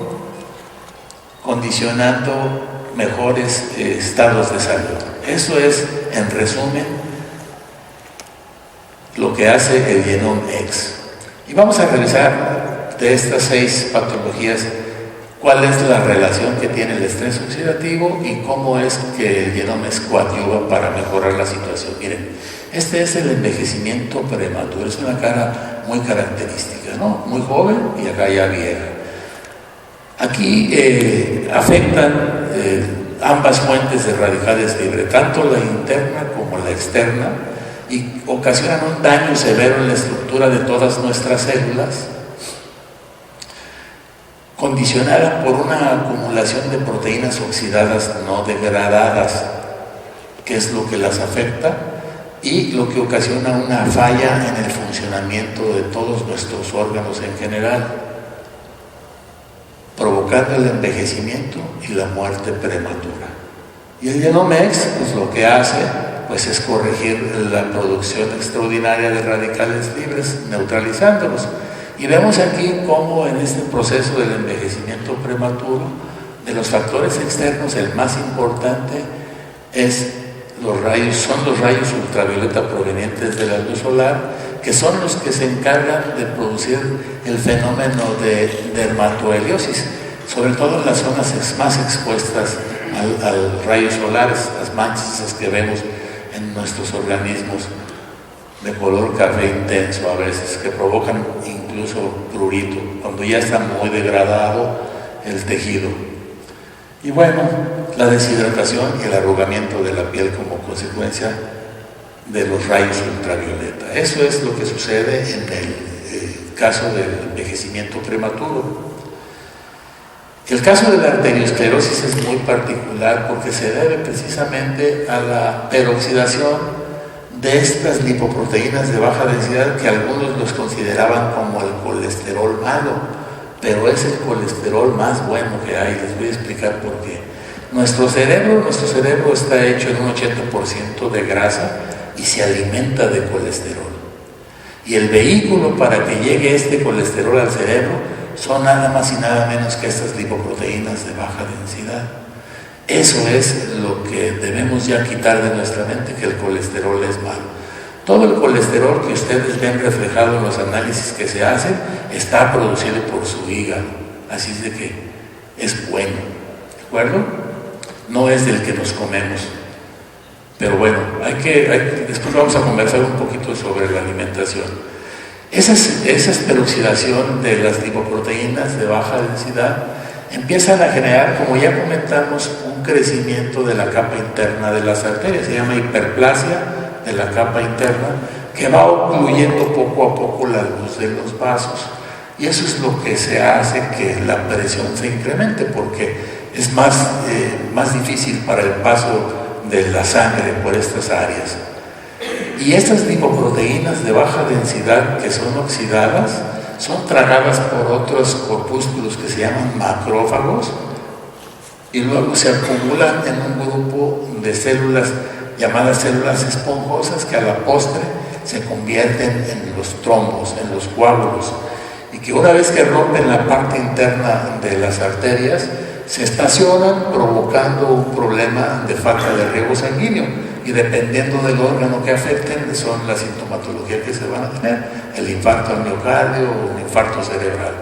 condicionando mejores estados de salud. Eso es, en resumen, lo que hace el Genomex. Y vamos a revisar de estas 6 patologías cuál es la relación que tiene el estrés oxidativo y cómo es que el Genomex coadyuva para mejorar la situación. Miren, este es el envejecimiento prematuro, es una cara muy característica, ¿no? Muy joven y acá ya vieja. Aquí afectan ambas fuentes de radicales libres, tanto la interna como la externa, y ocasionan un daño severo en la estructura de todas nuestras células, condicionada por una acumulación de proteínas oxidadas no degradadas, que es lo que las afecta y lo que ocasiona una falla en el funcionamiento de todos nuestros órganos en general, provocando el envejecimiento y la muerte prematura. Y el Genomex, pues lo que hace pues es corregir la producción extraordinaria de radicales libres, neutralizándolos. Y vemos aquí cómo en este proceso del envejecimiento prematuro, de los factores externos, el más importante son los rayos ultravioleta provenientes de la luz solar, que son los que se encargan de producir el fenómeno de dermatoheliosis, sobre todo en las zonas más expuestas al rayos solares, las manchas que vemos en nuestros organismos. de color café intenso a veces, que provocan incluso prurito, cuando ya está muy degradado el tejido. Y bueno, la deshidratación y el arrugamiento de la piel como consecuencia de los rayos ultravioleta. Eso es lo que sucede en el caso del envejecimiento prematuro. El caso de la arteriosclerosis es muy particular porque se debe precisamente a la peroxidación de estas lipoproteínas de baja densidad que algunos los consideraban como el colesterol malo, pero es el colesterol más bueno que hay. Les voy a explicar por qué. Nuestro cerebro está hecho en un 80% de grasa y se alimenta de colesterol. Y el vehículo para que llegue este colesterol al cerebro son nada más y nada menos que estas lipoproteínas de baja densidad. Eso es lo que debemos ya quitar de nuestra mente, que el colesterol es malo. Todo el colesterol que ustedes ven reflejado en los análisis que se hacen está producido por su hígado, así es de que es bueno, ¿de acuerdo? No es del que nos comemos. Pero bueno, después vamos a conversar un poquito sobre la alimentación. Esa peroxidación de las lipoproteínas de baja densidad empiezan a generar, como ya comentamos, un crecimiento de la capa interna de las arterias. Se llama hiperplasia de la capa interna, que va ocluyendo poco a poco la luz de los vasos. Y eso es lo que se hace que la presión se incremente, porque es más difícil para el paso de la sangre por estas áreas. Y estas lipoproteínas de baja densidad que son oxidadas son tragadas por otros corpúsculos que se llaman macrófagos y luego se acumulan en un grupo de células llamadas células esponjosas que a la postre se convierten en los trombos, en los coágulos, y que una vez que rompen la parte interna de las arterias se estacionan provocando un problema de falta de riego sanguíneo. Y dependiendo del órgano que afecten, son la sintomatología que se van a tener, el infarto al miocardio o un infarto cerebral.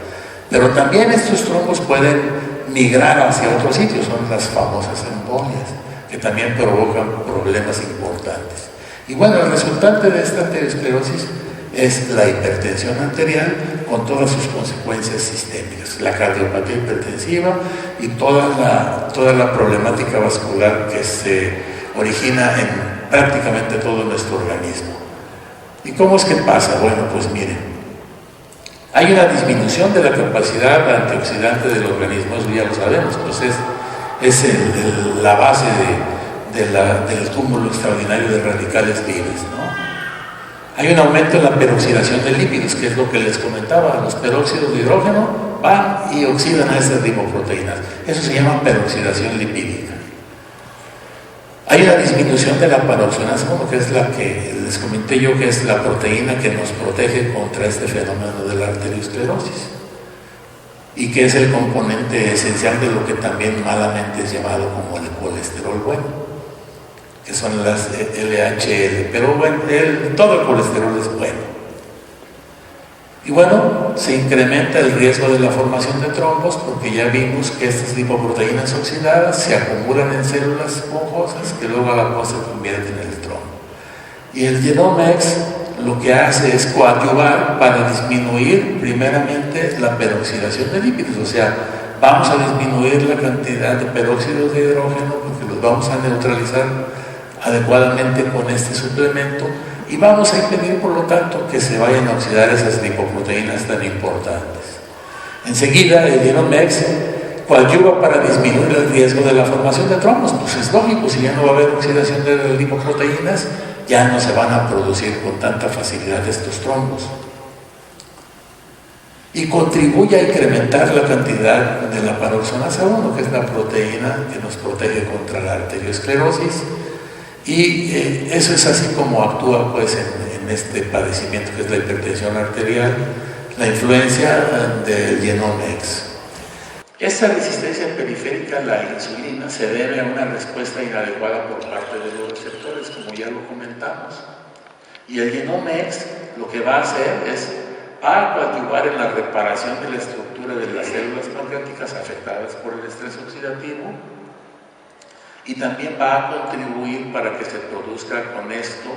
Pero también estos trombos pueden migrar hacia otros sitios, son las famosas embolias, que también provocan problemas importantes. Y bueno, el resultante de esta arteriosclerosis es la hipertensión arterial con todas sus consecuencias sistémicas, la cardiopatía hipertensiva y toda la problemática vascular que se origina en prácticamente todo nuestro organismo. ¿Y cómo es que pasa? Bueno, pues miren, hay una disminución de la capacidad antioxidante del organismo, eso ya lo sabemos, pues es la base del cúmulo extraordinario de radicales libres, ¿no? Hay un aumento en la peroxidación de lípidos, que es lo que les comentaba. Los peróxidos de hidrógeno van y oxidan a esas lipoproteínas. Eso se llama peroxidación lipídica. Hay una disminución de la paroxonasa 1, que es la que les comenté yo, que es la proteína que nos protege contra este fenómeno de la arteriosclerosis y que es el componente esencial de lo que también malamente es llamado como el colesterol bueno, que son las LHL, pero bueno, todo el colesterol es bueno. Y bueno, se incrementa el riesgo de la formación de trombos porque ya vimos que estas lipoproteínas oxidadas se acumulan en células esponjosas que luego a la postre se convierten en el trombo. Y el Genomex lo que hace es coadyuvar para disminuir primeramente la peroxidación de lípidos, o sea, vamos a disminuir la cantidad de peróxidos de hidrógeno porque los vamos a neutralizar adecuadamente con este suplemento y vamos a impedir por lo tanto que se vayan a oxidar esas lipoproteínas tan importantes. Enseguida el Genomex coadyuva para disminuir el riesgo de la formación de trombos, pues es lógico, si ya no va a haber oxidación de las lipoproteínas, ya no se van a producir con tanta facilidad estos trombos. Y contribuye a incrementar la cantidad de la paroxonasa 1, que es la proteína que nos protege contra la arteriosclerosis. Y eso es así como actúa pues en este padecimiento que es la hipertensión arterial, la influencia del Genomex. Esta resistencia periférica a la insulina se debe a una respuesta inadecuada por parte de los receptores, como ya lo comentamos. Y el Genomex lo que va a hacer es coadyuvar en la reparación de la estructura de las células pancreáticas afectadas por el estrés oxidativo, y también va a contribuir para que se produzca con esto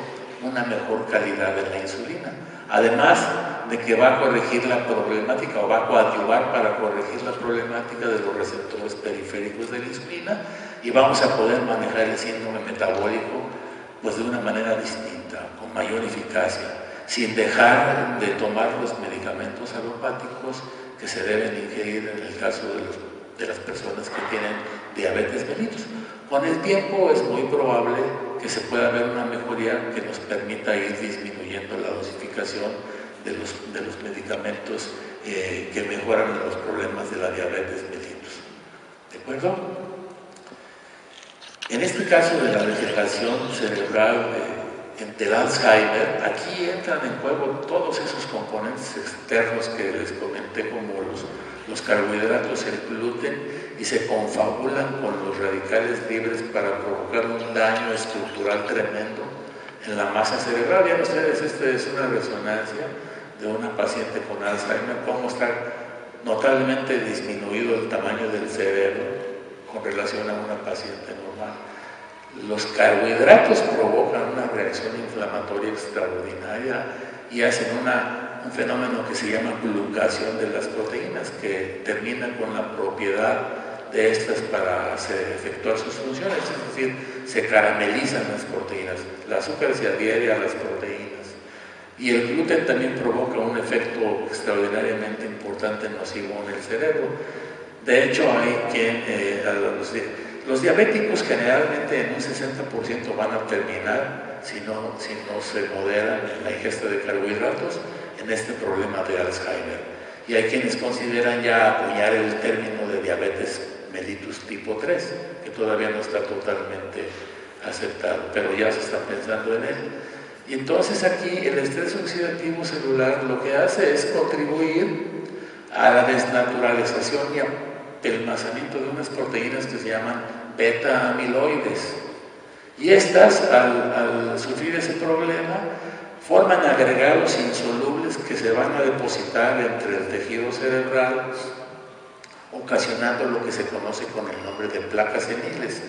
una mejor calidad de la insulina. Además de que va a corregir la problemática o va a coadyuvar para corregir la problemática de los receptores periféricos de la insulina, y vamos a poder manejar el síndrome metabólico pues de una manera distinta, con mayor eficacia, sin dejar de tomar los medicamentos alopáticos que se deben ingerir en el caso de las personas que tienen diabetes mellitus. Con el tiempo es muy probable que se pueda ver una mejoría que nos permita ir disminuyendo la dosificación de los medicamentos que mejoran los problemas de la diabetes mellitus. ¿De acuerdo? En este caso de la degeneración cerebral del Alzheimer, aquí entran en juego todos esos componentes externos que les comenté, como los carbohidratos, el gluten, y se confabulan con los radicales libres para provocar un daño estructural tremendo en la masa cerebral. Vean ustedes, esta es una resonancia de una paciente con Alzheimer, cómo está notablemente disminuido el tamaño del cerebro con relación a una paciente normal. Los carbohidratos provocan una reacción inflamatoria extraordinaria y hacen un fenómeno que se llama glucación de las proteínas, que termina con la propiedad de estas para efectuar sus funciones, es decir, se caramelizan las proteínas, el azúcar se adhiere a las proteínas, y el gluten también provoca un efecto extraordinariamente importante nocivo en el cerebro. De hecho, hay quien, los diabéticos generalmente en un 60% van a terminar, si no se moderan en la ingesta de carbohidratos, en este problema de Alzheimer. Y hay quienes consideran ya acuñar el término de diabetes mellitus tipo 3, que todavía no está totalmente aceptado, pero ya se está pensando en él. Y entonces aquí el estrés oxidativo celular lo que hace es contribuir a la desnaturalización y apelmazamiento de unas proteínas que se llaman beta-amiloides. Y estas, al sufrir ese problema, forman agregados insolubles que se van a depositar entre el tejido cerebral, ocasionando lo que se conoce con el nombre de placas seniles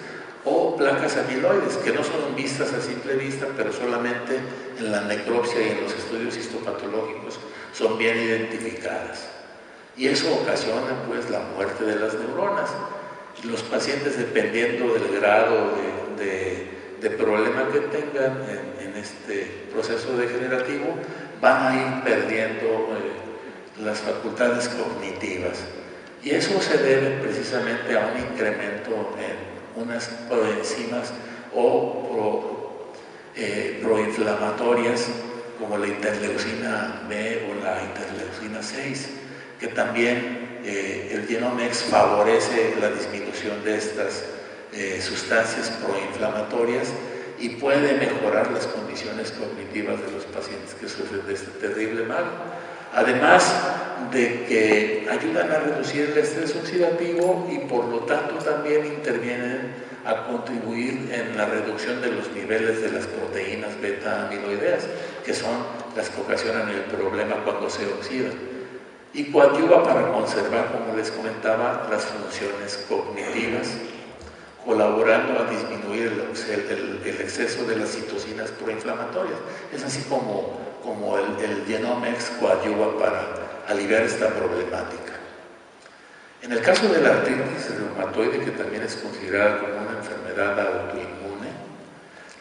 o placas amiloides, que no son vistas a simple vista, pero solamente en la necropsia y en los estudios histopatológicos son bien identificadas. Y eso ocasiona pues la muerte de las neuronas. Los pacientes, dependiendo del grado de problema que tengan en este proceso degenerativo, van a ir perdiendo las facultades cognitivas. Y eso se debe precisamente a un incremento en unas proenzimas o proinflamatorias como la interleucina B o la interleucina 6, que también el Genomex favorece la disminución de estas sustancias proinflamatorias y puede mejorar las condiciones cognitivas de los pacientes que sufren de este terrible mal. Además de que ayudan a reducir el estrés oxidativo y por lo tanto también intervienen a contribuir en la reducción de los niveles de las proteínas beta-amiloideas, que son las que ocasionan el problema cuando se oxidan. Y coadyuva para conservar, como les comentaba, las funciones cognitivas, colaborando a disminuir el exceso de las citocinas proinflamatorias. Es así como el Genomex coadyuva para aliviar esta problemática. En el caso de la artritis reumatoide, que también es considerada como una enfermedad autoinmune,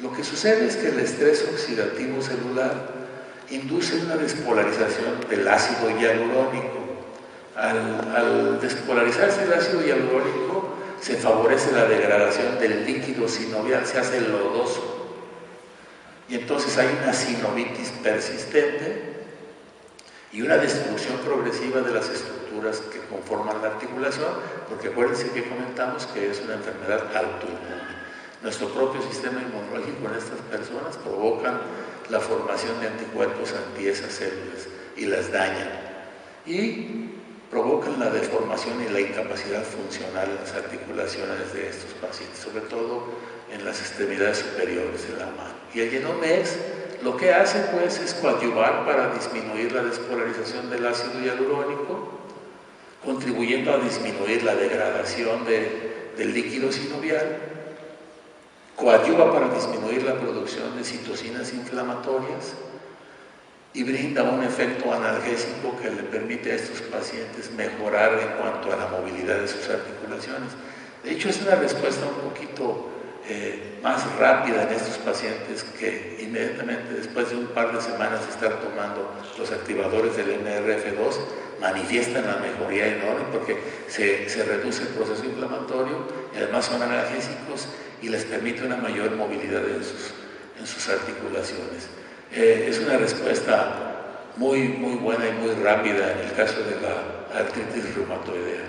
lo que sucede es que el estrés oxidativo celular induce una despolarización del ácido hialurónico. Al despolarizarse el ácido hialurónico, se favorece la degradación del líquido sinovial, se hace lodoso. Y entonces hay una sinovitis persistente y una destrucción progresiva de las estructuras que conforman la articulación, porque acuérdense que comentamos que es una enfermedad autoinmune. Nuestro propio sistema inmunológico en estas personas provocan la formación de anticuerpos anti esas células y las dañan. Y provocan la deformación y la incapacidad funcional en las articulaciones de estos pacientes, sobre todo en las extremidades superiores de la mano. Y el Genomex lo que hace pues es coadyuvar para disminuir la despolarización del ácido hialurónico, contribuyendo a disminuir la degradación del líquido sinovial, coadyuva para disminuir la producción de citocinas inflamatorias y brinda un efecto analgésico que le permite a estos pacientes mejorar en cuanto a la movilidad de sus articulaciones. De hecho, es una respuesta un poquito más rápida en estos pacientes que inmediatamente después de un par de semanas de estar tomando los activadores del NRF2 manifiestan la mejoría enorme porque se reduce el proceso inflamatorio y además son analgésicos y les permite una mayor movilidad en sus articulaciones. Es una respuesta muy buena y muy rápida en el caso de la artritis reumatoidea.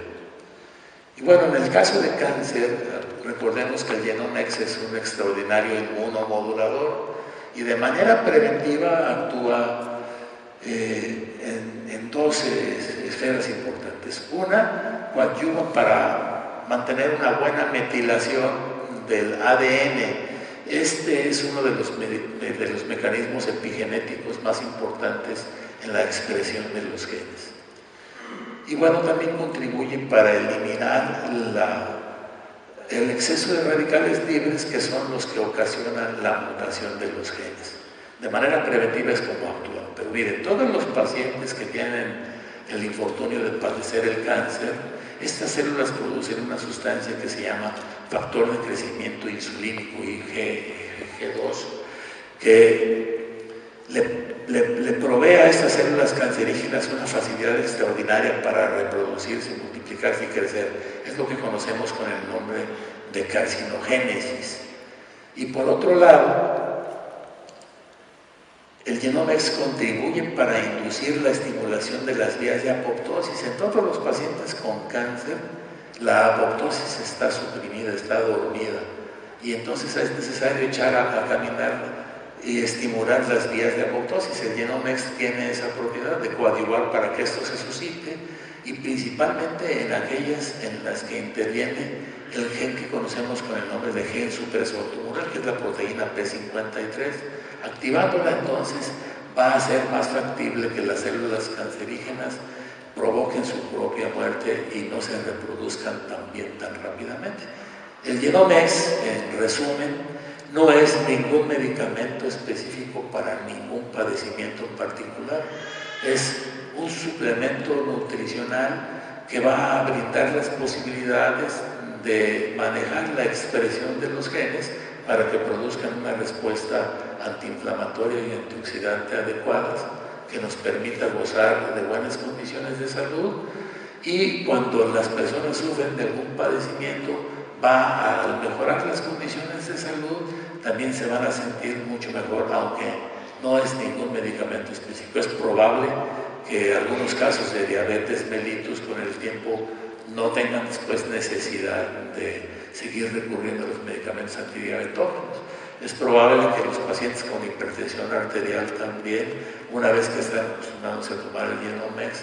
Y bueno, en el caso de cáncer, recordemos que el Genomex es un extraordinario inmunomodulador y de manera preventiva actúa en dos esferas importantes. Una, coadyuva para mantener una buena metilación del ADN. Este es uno de los mecanismos epigenéticos más importantes en la expresión de los genes. Y bueno, también contribuye para eliminar el exceso de radicales libres que son los que ocasionan la mutación de los genes. De manera preventiva es como actúan. Pero miren, todos los pacientes que tienen el infortunio de padecer el cáncer, estas células producen una sustancia que se llama factor de crecimiento insulínico, IgG2, que le provee a estas células cancerígenas una facilidad extraordinaria para reproducirse, multiplicarse y crecer. Es lo que conocemos con el nombre de carcinogénesis. Y por otro lado, el Genomex contribuye para inducir la estimulación de las vías de apoptosis. En todos los pacientes con cáncer, la apoptosis está suprimida, está dormida, y entonces es necesario echar a caminar y estimular las vías de apoptosis. El Genomex tiene esa propiedad de coadyuvar para que esto se suscite, y principalmente en aquellas en las que interviene el gen que conocemos con el nombre de gen supresor tumoral, que es la proteína P53. Activándola entonces va a ser más factible que las células cancerígenas provoquen su propia muerte y no se reproduzcan tan rápidamente. El Genomex, en resumen, no es ningún medicamento específico para ningún padecimiento en particular. Es un suplemento nutricional que va a brindar las posibilidades de manejar la expresión de los genes para que produzcan una respuesta antiinflamatoria y antioxidante adecuadas que nos permita gozar de buenas condiciones de salud, y cuando las personas sufren de algún padecimiento, va a mejorar las condiciones de salud, también se van a sentir mucho mejor, aunque no es ningún medicamento específico. Es probable que algunos casos de diabetes mellitus con el tiempo no tengan después necesidad de seguir recurriendo a los medicamentos antidiabetógenos. Es probable que los pacientes con hipertensión arterial también, una vez que están acostumbrados a tomar el Genomex,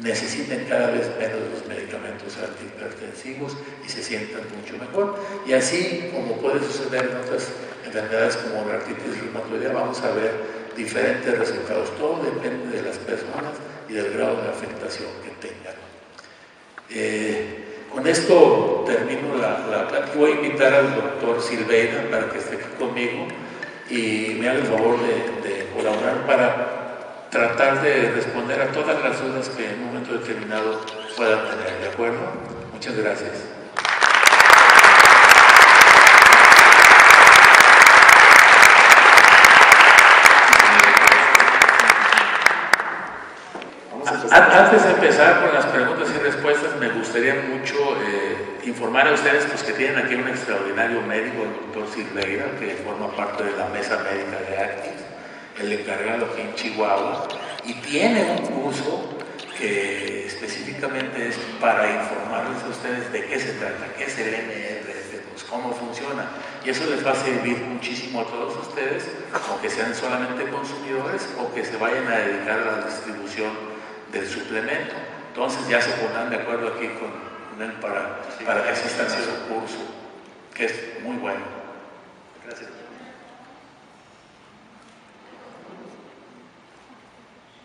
necesiten cada vez menos los medicamentos antihipertensivos y se sientan mucho mejor. Y así como puede suceder en otras enfermedades como la artritis reumatoidea, vamos a ver diferentes resultados. Todo depende de las personas y del grado de afectación que tengan. Con esto termino la plática. Voy a invitar al doctor Silveira para que esté aquí conmigo y me haga el favor de colaborar para tratar de responder a todas las dudas que en un momento determinado puedan tener. ¿De acuerdo? Muchas gracias. Antes de empezar con las preguntas y respuestas, me gustaría mucho informar a ustedes pues, que tienen aquí un extraordinario médico, el doctor Silveira, que forma parte de la mesa médica de Actis, el encargado aquí en Chihuahua, y tiene un curso que específicamente es para informarles a ustedes de qué se trata, qué es el NRF2, cómo funciona, y eso les va a servir muchísimo a todos ustedes, aunque sean solamente consumidores o que se vayan a dedicar a la distribución del suplemento. Entonces ya se pondrán de acuerdo aquí con él para que asistan a su curso, que es muy bueno. Gracias.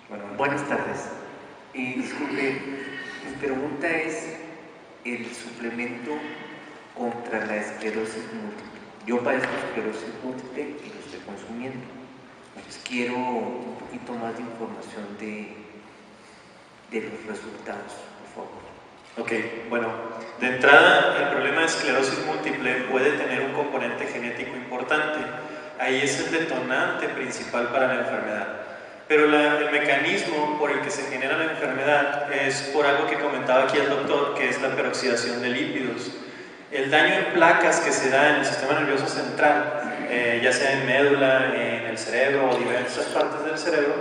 Bueno, buenas tardes. Disculpe, mi pregunta es el suplemento contra la esclerosis múltiple. yo padezco esclerosis múltiple y lo estoy consumiendo. Entonces quiero un poquito más de información de los resultados, por favor. Ok, bueno, de entrada el problema de esclerosis múltiple puede tener un componente genético importante. Ahí es el detonante principal para la enfermedad. Pero el mecanismo por el que se genera la enfermedad es por algo que comentaba aquí el doctor, que es la peroxidación de lípidos. El daño en placas que se da en el sistema nervioso central, ya sea en médula, en el cerebro o diversas partes del cerebro,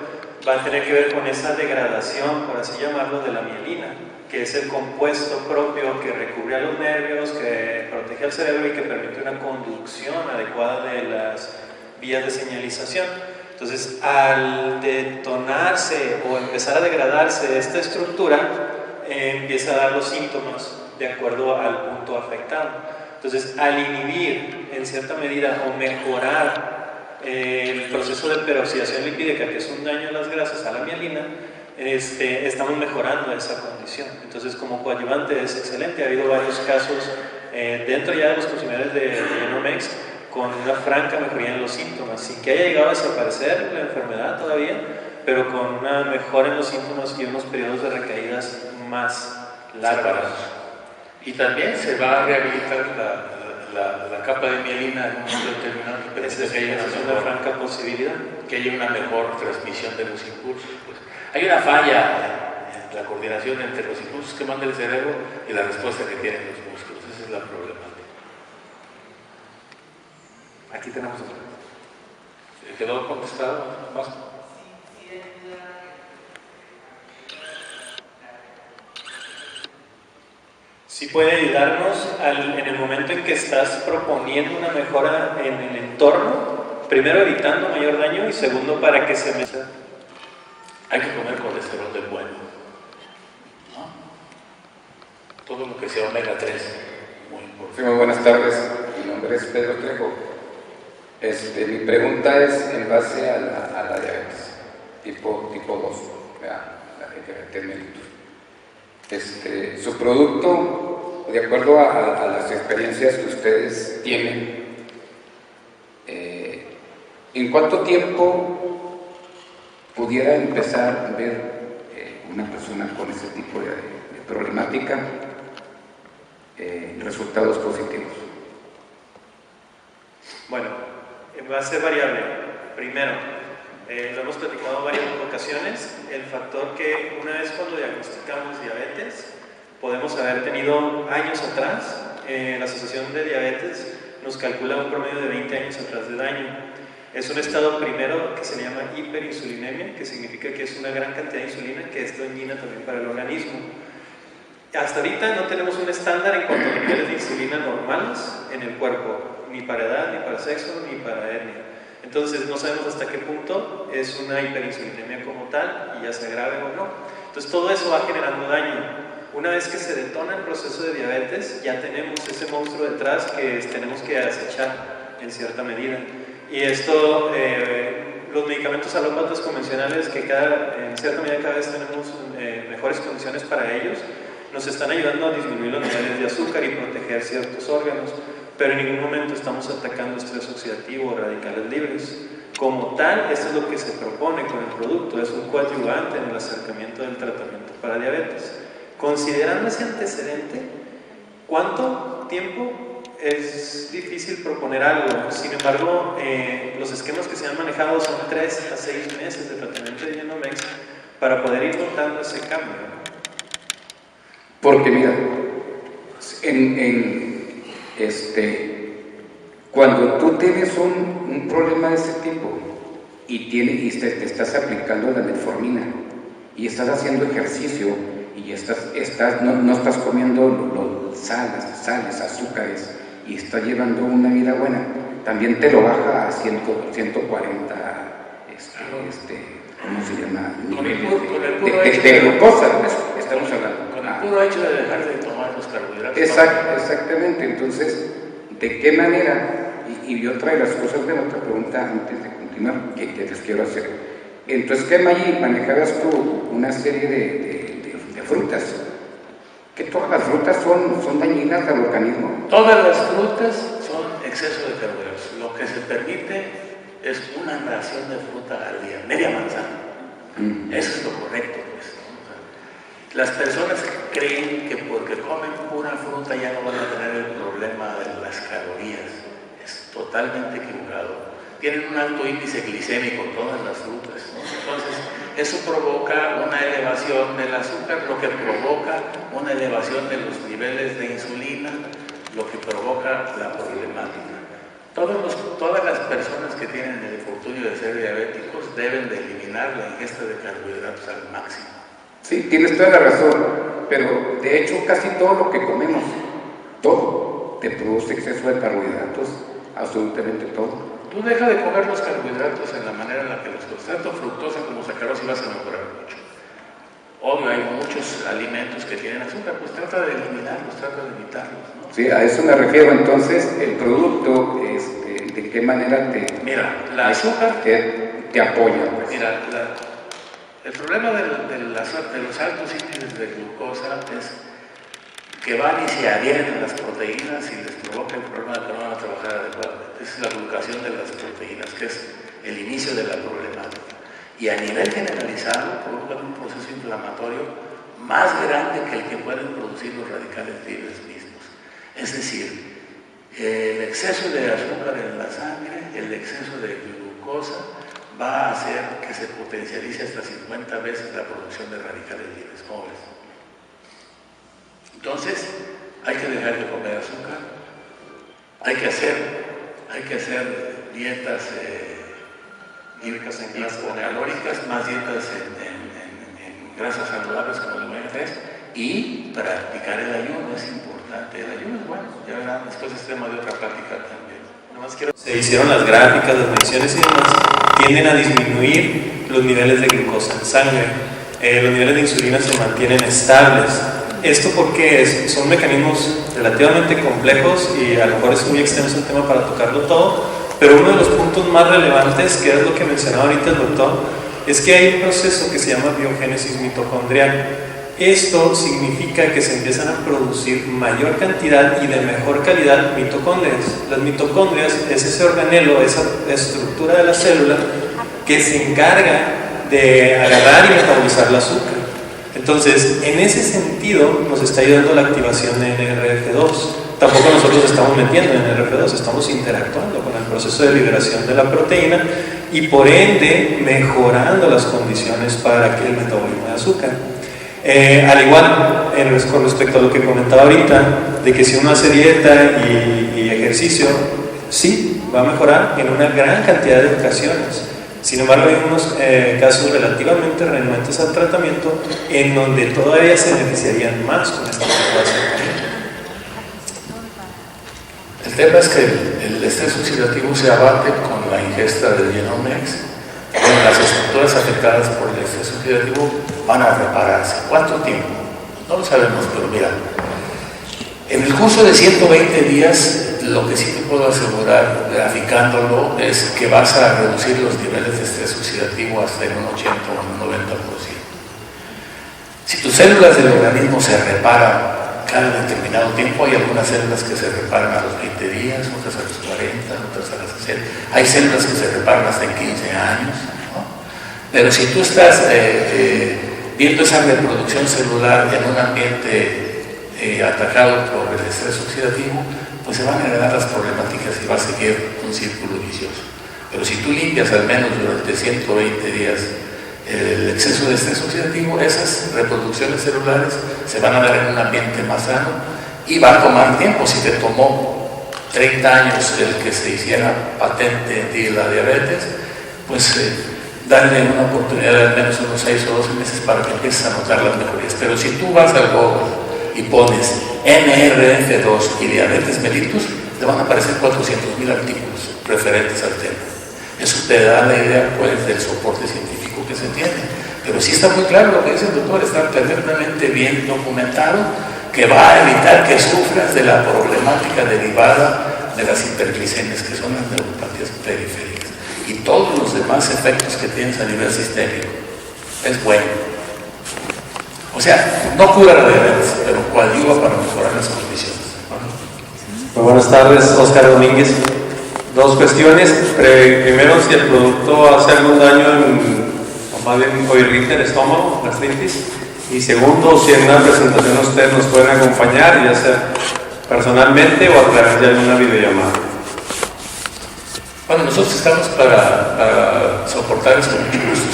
va a tener que ver con esa degradación, por así llamarlo, de la mielina, que es el compuesto propio que recubre a los nervios, que protege al cerebro y que permite una conducción adecuada de las vías de señalización. Entonces, al detonarse o empezar a degradarse esta estructura, empieza a dar los síntomas de acuerdo al punto afectado. Entonces, al inhibir en cierta medida o mejorar el proceso de peroxidación lipídica, que es un daño a las grasas, a la mielina, estamos mejorando esa condición. Entonces, como coadyuvante es excelente. Ha habido varios casos dentro ya de los consumidores de Genomex con una franca mejoría en los síntomas, sin que haya llegado a desaparecer la enfermedad todavía, pero con una mejora en los síntomas y unos periodos de recaídas más largos. Y también se va a rehabilitar la capa de mielina en un momento determinado. Esa es una franca posibilidad. Que haya una mejor transmisión de los impulsos. Pues. Hay una falla en la coordinación entre los impulsos que manda el cerebro y la respuesta que tienen los músculos. Esa es la problemática. Aquí tenemos otra. ¿Quedó contestado? ¿Más? Sí puede ayudarnos en el momento en que estás proponiendo una mejora en el entorno, primero evitando mayor daño y segundo para que se meta. Hay que comer colesterol del bueno, ¿no? Todo lo que sea omega 3, muy importante. Sí, muy buenas tardes. Mi nombre es Pedro Trejo. Mi pregunta es en base a la diabetes tipo 2, la diabetes mellitus. Su producto, de acuerdo a las experiencias que ustedes tienen, ¿en cuánto tiempo pudiera empezar a ver una persona con ese tipo de problemática resultados positivos? Bueno, va a ser variable. Primero, lo hemos platicado en varias ocasiones, el factor que una vez cuando diagnosticamos diabetes, podemos haber tenido años atrás, la Asociación de Diabetes nos calcula un promedio de 20 años atrás de daño. Es un estado primero que se llama hiperinsulinemia, que significa que es una gran cantidad de insulina que es dañina también para el organismo. Hasta ahorita no tenemos un estándar en cuanto a niveles de insulina normales en el cuerpo, ni para edad, ni para sexo, ni para etnia. Entonces no sabemos hasta qué punto es una hiperinsulinemia como tal y ya sea grave o no. Entonces todo eso va generando daño. Una vez que se detona el proceso de diabetes, ya tenemos ese monstruo detrás que tenemos que acechar en cierta medida. Y esto, los medicamentos alópatas convencionales que en cierta medida cada vez tenemos mejores condiciones para ellos, nos están ayudando a disminuir los niveles de azúcar y proteger ciertos órganos, pero en ningún momento estamos atacando estrés oxidativo o radicales libres. Como tal, esto es lo que se propone con el producto, es un coadyuvante en el acercamiento del tratamiento para diabetes. Considerando ese antecedente, ¿cuánto tiempo? Es difícil proponer algo. Sin embargo, los esquemas que se han manejado son 3 a 6 meses de tratamiento de Genomex para poder ir notando ese cambio. Porque mira, cuando tú tienes un problema de ese tipo y te estás aplicando la metformina y estás haciendo ejercicio y no estás comiendo sales, azúcares y estás llevando una vida buena, también te lo baja a 140, ¿cómo se llama? Niveles de glucosa, estamos hablando. Con el puro hecho de dejar de tomar los carbohidratos. Exactamente. Entonces, ¿de qué manera? Y otra de las cosas de la otra pregunta antes de continuar que les quiero hacer. En tu esquema allí manejabas tú una serie de frutas. ¿Que todas las frutas son dañinas al organismo? Todas las frutas son exceso de carbohidratos. Lo que se permite es una ración de fruta al día, media manzana. Eso es lo correcto, pues, ¿no? O sea, las personas creen que porque comen pura fruta ya no van a tener el problema de las calorías. Es totalmente equivocado. Tienen un alto índice glicémico todas las frutas, ¿no? Entonces, eso provoca una elevación del azúcar, lo que provoca una elevación de los niveles de insulina, lo que provoca la problemática. Todas las personas que tienen el infortunio de ser diabéticos deben de eliminar la ingesta de carbohidratos al máximo. Sí, tienes toda la razón, pero de hecho casi todo lo que comemos, todo, te produce exceso de carbohidratos, absolutamente todo. Tú deja de comer los carbohidratos en la manera en la que los comes, tanto fructosa como sacarosa, y vas a mejorar mucho. Obvio, hay muchos alimentos que tienen azúcar, pues trata de eliminarlos, trata de evitarlos, ¿no? Sí, a eso me refiero. Entonces, el producto, ¿de qué manera Mira, la azúcar te apoya? Pues. Mira, el problema de los altos índices de glucosa es que van y se adhieren a las proteínas y les provoca el problema de que no van a trabajar adecuadamente. Esa es la glucación de las proteínas, que es el inicio de la problemática. Y a nivel generalizado provocan un proceso inflamatorio más grande que el que pueden producir los radicales libres mismos. Es decir, el exceso de azúcar en la sangre, el exceso de glucosa, va a hacer que se potencialice hasta 50 veces la producción de radicales libres. ¿Cómo ves? Entonces, hay que dejar de comer azúcar, hay que hacer dietas calóricas, más dietas en grasas saludables como el omega 3, y practicar el ayuno es importante. El ayuno es bueno, ya verán, después es tema de otra plática también. Se hicieron las gráficas, las mediciones y demás, tienden a disminuir los niveles de glucosa en sangre, los niveles de insulina se mantienen estables. ¿Esto porque son mecanismos relativamente complejos y a lo mejor es muy extenso el tema para tocarlo todo, pero uno de los puntos más relevantes, que es lo que mencionaba ahorita el doctor, es que hay un proceso que se llama biogénesis mitocondrial. Esto significa que se empiezan a producir mayor cantidad y de mejor calidad mitocondrias. Las mitocondrias es ese organelo, esa estructura de la célula que se encarga de agarrar y metabolizar el azúcar. Entonces, en ese sentido, nos está ayudando la activación de NRF2. Tampoco nosotros estamos metiendo en NRF2, estamos interactuando con el proceso de liberación de la proteína y por ende mejorando las condiciones para que el metabolismo de azúcar. Al igual, con respecto a lo que comentaba ahorita, de que si uno hace dieta y ejercicio, sí, va a mejorar en una gran cantidad de ocasiones. Sin embargo, hay unos casos relativamente renuentes al tratamiento en donde todavía se beneficiarían más con esta situación. El tema es que el estrés oxidativo se abate con la ingesta de Genomex. Las estructuras afectadas por el estrés oxidativo van a repararse. ¿Cuánto tiempo? No lo sabemos, pero mira, en el curso de 120 días, lo que sí te puedo asegurar, graficándolo, es que vas a reducir los niveles de estrés oxidativo hasta en un 80 o un 90%. Si tus células del organismo se reparan cada determinado tiempo, hay algunas células que se reparan a los 20 días, otras a los 40, otras a los 60. Hay células que se reparan hasta en 15 años, ¿no? Pero si tú estás viendo esa reproducción celular en un ambiente atacado por el estrés oxidativo, pues se van a heredar las problemáticas y va a seguir un círculo vicioso. Pero si tú limpias al menos durante 120 días el exceso de estrés oxidativo, esas reproducciones celulares se van a dar en un ambiente más sano y va a tomar tiempo. Si te tomó 30 años el que se hiciera patente en ti la diabetes, pues darle una oportunidad de al menos unos 6 o 12 meses para que empieces a notar las mejorías. Pero si tú vas al Google y pones NRF2 y diabetes mellitus, te van a aparecer 400,000 artículos referentes al tema. Eso te da la idea, pues, del soporte científico que se tiene. Pero sí está muy claro lo que dice el doctor, está perfectamente bien documentado, que va a evitar que sufras de la problemática derivada de las hiperglicemias, que son las neuropatías periféricas, y todos los demás efectos que tienes a nivel sistémico. Es bueno. O sea, no cura la diabetes, pero coadyuva para mejorar las condiciones. Muy buenas tardes, Oscar Domínguez. Dos cuestiones. Primero, si el producto hace algún daño o más bien o irrita el estómago, gastritis. Y segundo, si en una presentación ustedes nos pueden acompañar, ya sea personalmente o a través de alguna videollamada. Bueno, nosotros estamos para soportarles con mucho gusto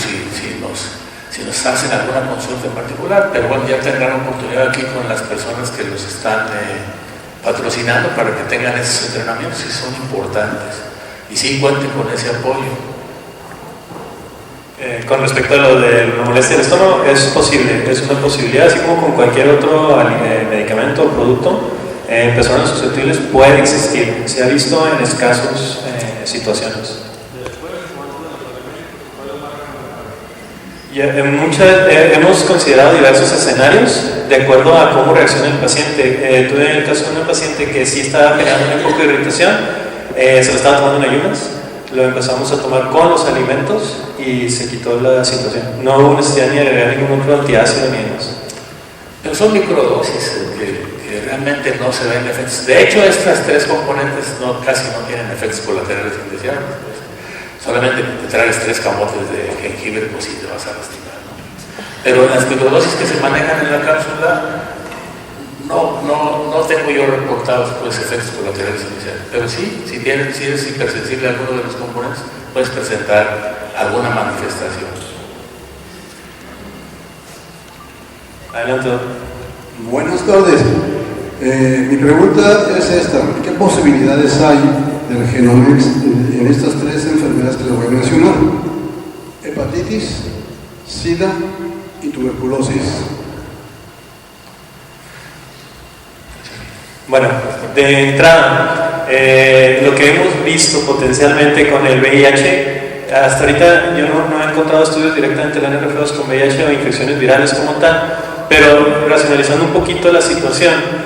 si nos hacen alguna consulta en particular, pero bueno, ya tendrán oportunidad aquí con las personas que los están patrocinando para que tengan esos entrenamientos que son importantes y sí cuenten con ese apoyo. Con respecto a lo de la molestia del estómago, es posible, es una posibilidad, así como con cualquier otro medicamento o producto, en personas susceptibles puede existir, se ha visto en escasos situaciones. Hemos considerado diversos escenarios de acuerdo a cómo reacciona el paciente. Tuve el caso de una paciente que sí estaba generando un poco de irritación, se lo estaba tomando en ayunas, lo empezamos a tomar con los alimentos y se quitó la situación. No hubo necesidad ni de agregar ningún otro antiácido ni demás. Pero son microdosis que realmente no se ven efectos. De hecho, estas tres componentes casi no tienen efectos colaterales indeseables. Solamente te traes 3 camotes de jengibre, pues sí te vas a lastimar, ¿no? Pero en las microdosis que se manejan en la cápsula, no tengo yo reportados pues, efectos colaterales iniciales. Pero sí, si eres hipersensible a alguno de los componentes, puedes presentar alguna manifestación. Adelante. Buenas tardes. Mi pregunta es esta: ¿qué posibilidades hay del Genomex en estas 3 enfermedades que les voy a mencionar? Hepatitis, SIDA y tuberculosis. Bueno, de entrada, lo que hemos visto potencialmente con el VIH, hasta ahorita yo no he encontrado estudios directamente de la NRF2 con VIH o infecciones virales como tal, pero racionalizando un poquito la situación,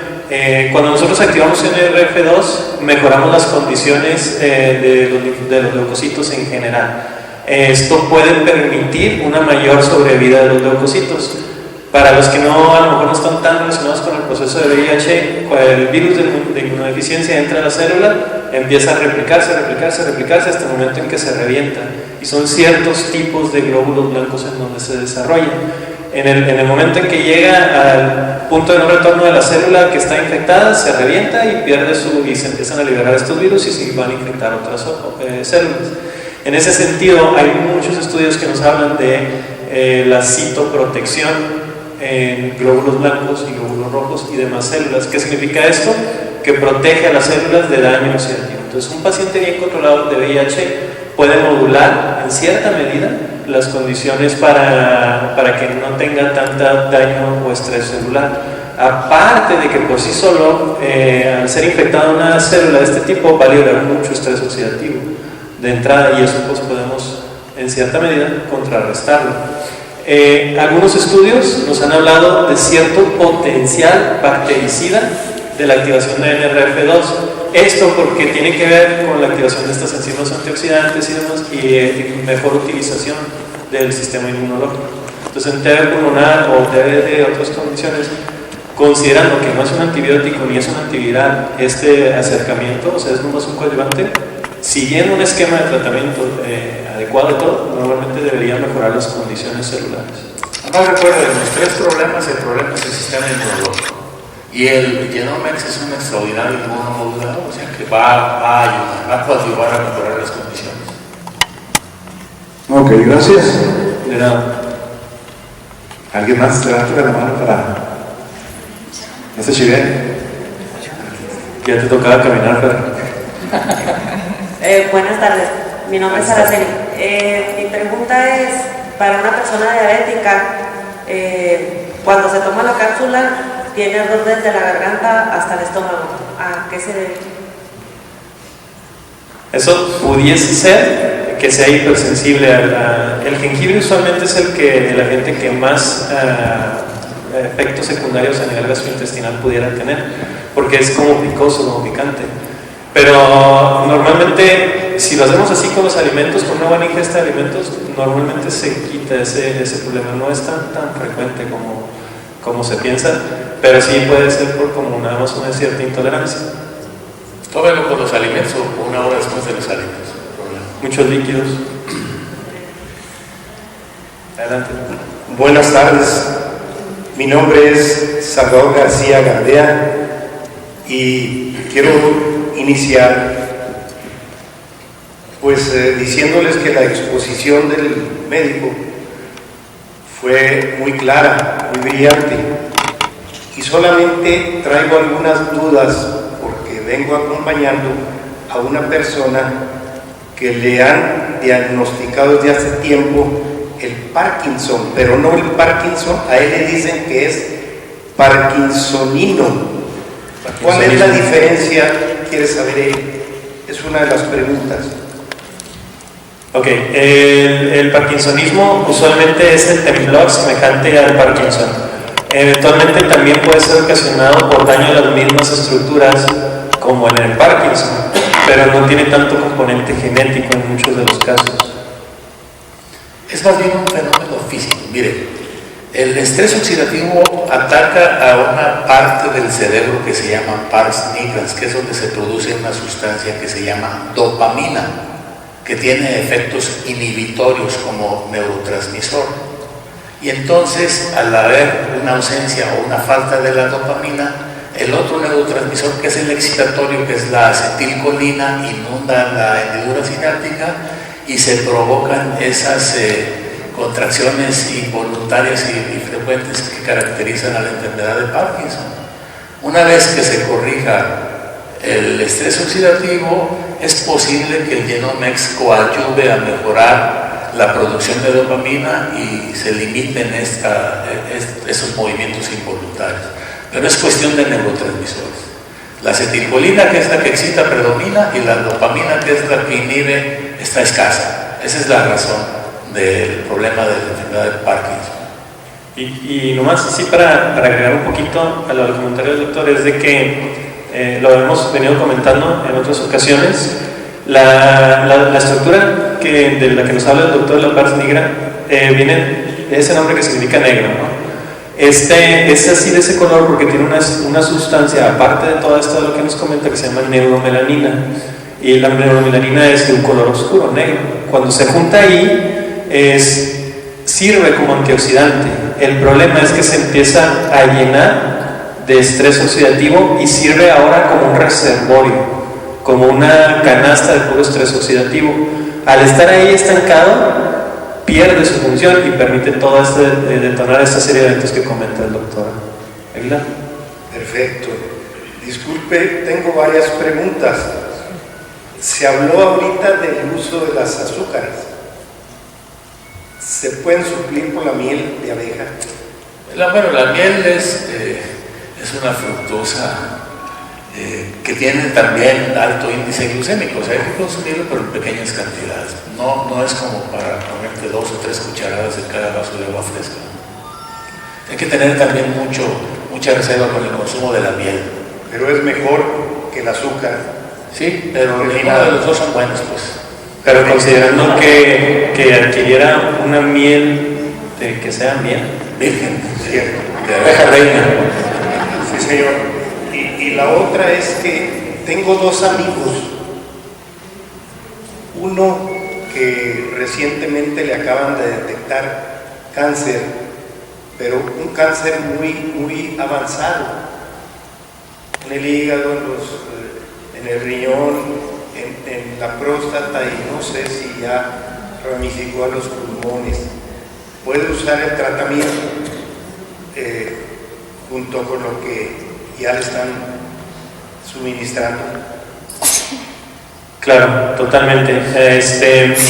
cuando nosotros activamos NRF2 mejoramos las condiciones de los leucocitos en general. Esto puede permitir una mayor sobrevida de los leucocitos. Para los que a lo mejor no están tan relacionados con el proceso de VIH, el virus de inmunodeficiencia entra a la célula, empieza a replicarse hasta el momento en que se revienta. Y son ciertos tipos de glóbulos blancos en donde se desarrollan. En el momento en que llega al punto de no retorno de la célula que está infectada, se revienta y y se empiezan a liberar estos virus y se van a infectar otras células. En ese sentido, hay muchos estudios que nos hablan de la citoprotección en glóbulos blancos y glóbulos rojos y demás células. ¿Qué significa esto? Que protege a las células de daño oxidativo. Entonces, un paciente bien controlado de VIH puede modular en cierta medida las condiciones para que no tenga tanta daño o estrés celular. Aparte de que por sí solo, al ser infectada una célula de este tipo, va a liberar mucho estrés oxidativo de entrada, y eso pues podemos en cierta medida contrarrestarlo. Algunos estudios nos han hablado de cierto potencial bactericida de la activación de NRF2. Esto porque tiene que ver con la activación de estas enzimas antioxidantes y demás, y mejor utilización del sistema inmunológico. Entonces, en TB pulmonar o TB de otras condiciones, considerando que no es un antibiótico ni es un antiviral, este acercamiento, o sea, es nomás un coadyuvante, siguiendo un esquema de tratamiento adecuado y todo, normalmente debería mejorar las condiciones celulares. No recuerden, los 3 problemas, el problema es el sistema inmunológico. Y el Genomex es un extraordinario inmunomodulador, o sea que va a ayudar, va a coadyuvar a mejorar las condiciones. Ok, gracias. De nada. ¿Alguien más levanta la mano para no se chive? Ya te tocaba caminar, pero... Buenas tardes, mi nombre es Araceli. Mi pregunta es, para una persona diabética, cuando se toma la cápsula, tiene error desde la garganta hasta el estómago. ¿A qué se debe? Eso pudiese ser que sea hipersensible el jengibre. Usualmente es el agente que más efectos secundarios a nivel gastrointestinal pudiera tener, porque es como picoso, como picante. Pero normalmente, si lo hacemos así con los alimentos, con una buena ingesta de alimentos, normalmente se quita ese problema. No es tan frecuente como se piensa, pero sí puede ser por como nada más una cierta intolerancia. Tómelo con los alimentos o una hora después de los alimentos. Muchos líquidos. Adelante. Buenas tardes. Mi nombre es Salvador García Gardea y quiero iniciar diciéndoles que la exposición del médico fue muy clara, muy brillante, y solamente traigo algunas dudas porque vengo acompañando a una persona que le han diagnosticado desde hace tiempo el Parkinson, pero no el Parkinson, a él le dicen que es parkinsonino. ¿Cuál es la diferencia? ¿Quiere saber él? Es una de las preguntas. Ok, el parkinsonismo usualmente es el temblor semejante al Parkinson. Eventualmente también puede ser ocasionado por daño a las mismas estructuras como en el Parkinson, pero no tiene tanto componente genético en muchos de los casos. Es más bien un fenómeno físico. Mire, el estrés oxidativo ataca a una parte del cerebro que se llama pars nigrans, que es donde se produce una sustancia que se llama dopamina, que tiene efectos inhibitorios como neurotransmisor. Y entonces, al haber una ausencia o una falta de la dopamina, el otro neurotransmisor, que es el excitatorio, que es la acetilcolina, inunda la hendidura sináptica y se provocan esas contracciones involuntarias y frecuentes que caracterizan a la enfermedad de Parkinson. Una vez que se corrija el estrés oxidativo, es posible que el Genomex coadyuve a mejorar la producción de dopamina y se limiten esos movimientos involuntarios. Pero es cuestión de neurotransmisores. La acetilcolina, que es la que excita, predomina, y la dopamina, que es la que inhibe, está escasa. Esa es la razón del problema de la enfermedad de Parkinson. Y nomás así para agregar un poquito a los comentarios del doctor, es de que lo hemos venido comentando en otras ocasiones, la estructura de la que nos habla el doctor de la pars nigra viene de ese nombre que significa negro, ¿no? Es así de ese color porque tiene una sustancia, aparte de todo esto de lo que nos comenta, que se llama neuromelanina, y la neuromelanina es de un color oscuro, negro. Cuando se junta ahí, sirve como antioxidante. El problema es que se empieza a llenar de estrés oxidativo y sirve ahora como un reservorio, como una canasta de puro estrés oxidativo. Al estar ahí estancado, pierde su función y permite detonar esta serie de eventos que comenta el doctor Aguilar. Perfecto. Disculpe, tengo varias preguntas. Se habló ahorita del uso de las azúcares. ¿Se pueden suplir por la miel de abeja? La miel es una fructosa que tiene también alto índice glucémico, o sea, hay que consumirlo pero en pequeñas cantidades. No es como para comerte 2 o 3 cucharadas en cada vaso de agua fresca. Hay que tener también mucha reserva con el consumo de la miel. Pero es mejor que el azúcar. Sí, pero ninguno de los dos son buenos, pues. Pero considerando que adquiriera una miel que sea miel virgen, de abeja reina. Sí, señor. Y la otra es que tengo 2 amigos. Uno que recientemente le acaban de detectar cáncer, pero un cáncer muy avanzado, en el hígado, en el riñón, en la próstata, y no sé si ya ramificó a los pulmones. Puede usar el tratamiento junto con lo que ya le están suministrando. Claro, totalmente.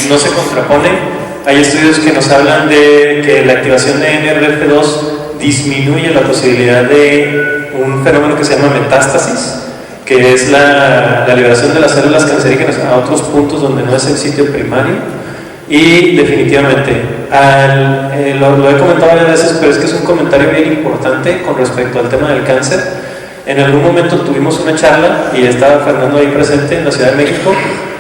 No se contrapone. Hay estudios que nos hablan de que la activación de NRF2 disminuye la posibilidad de un fenómeno que se llama metástasis, que es la liberación de las células cancerígenas a otros puntos donde no es el sitio primario. Y definitivamente, lo he comentado varias veces, pero es que es un comentario bien importante con respecto al tema del cáncer. En algún momento tuvimos una charla y estaba Fernando ahí presente en la Ciudad de México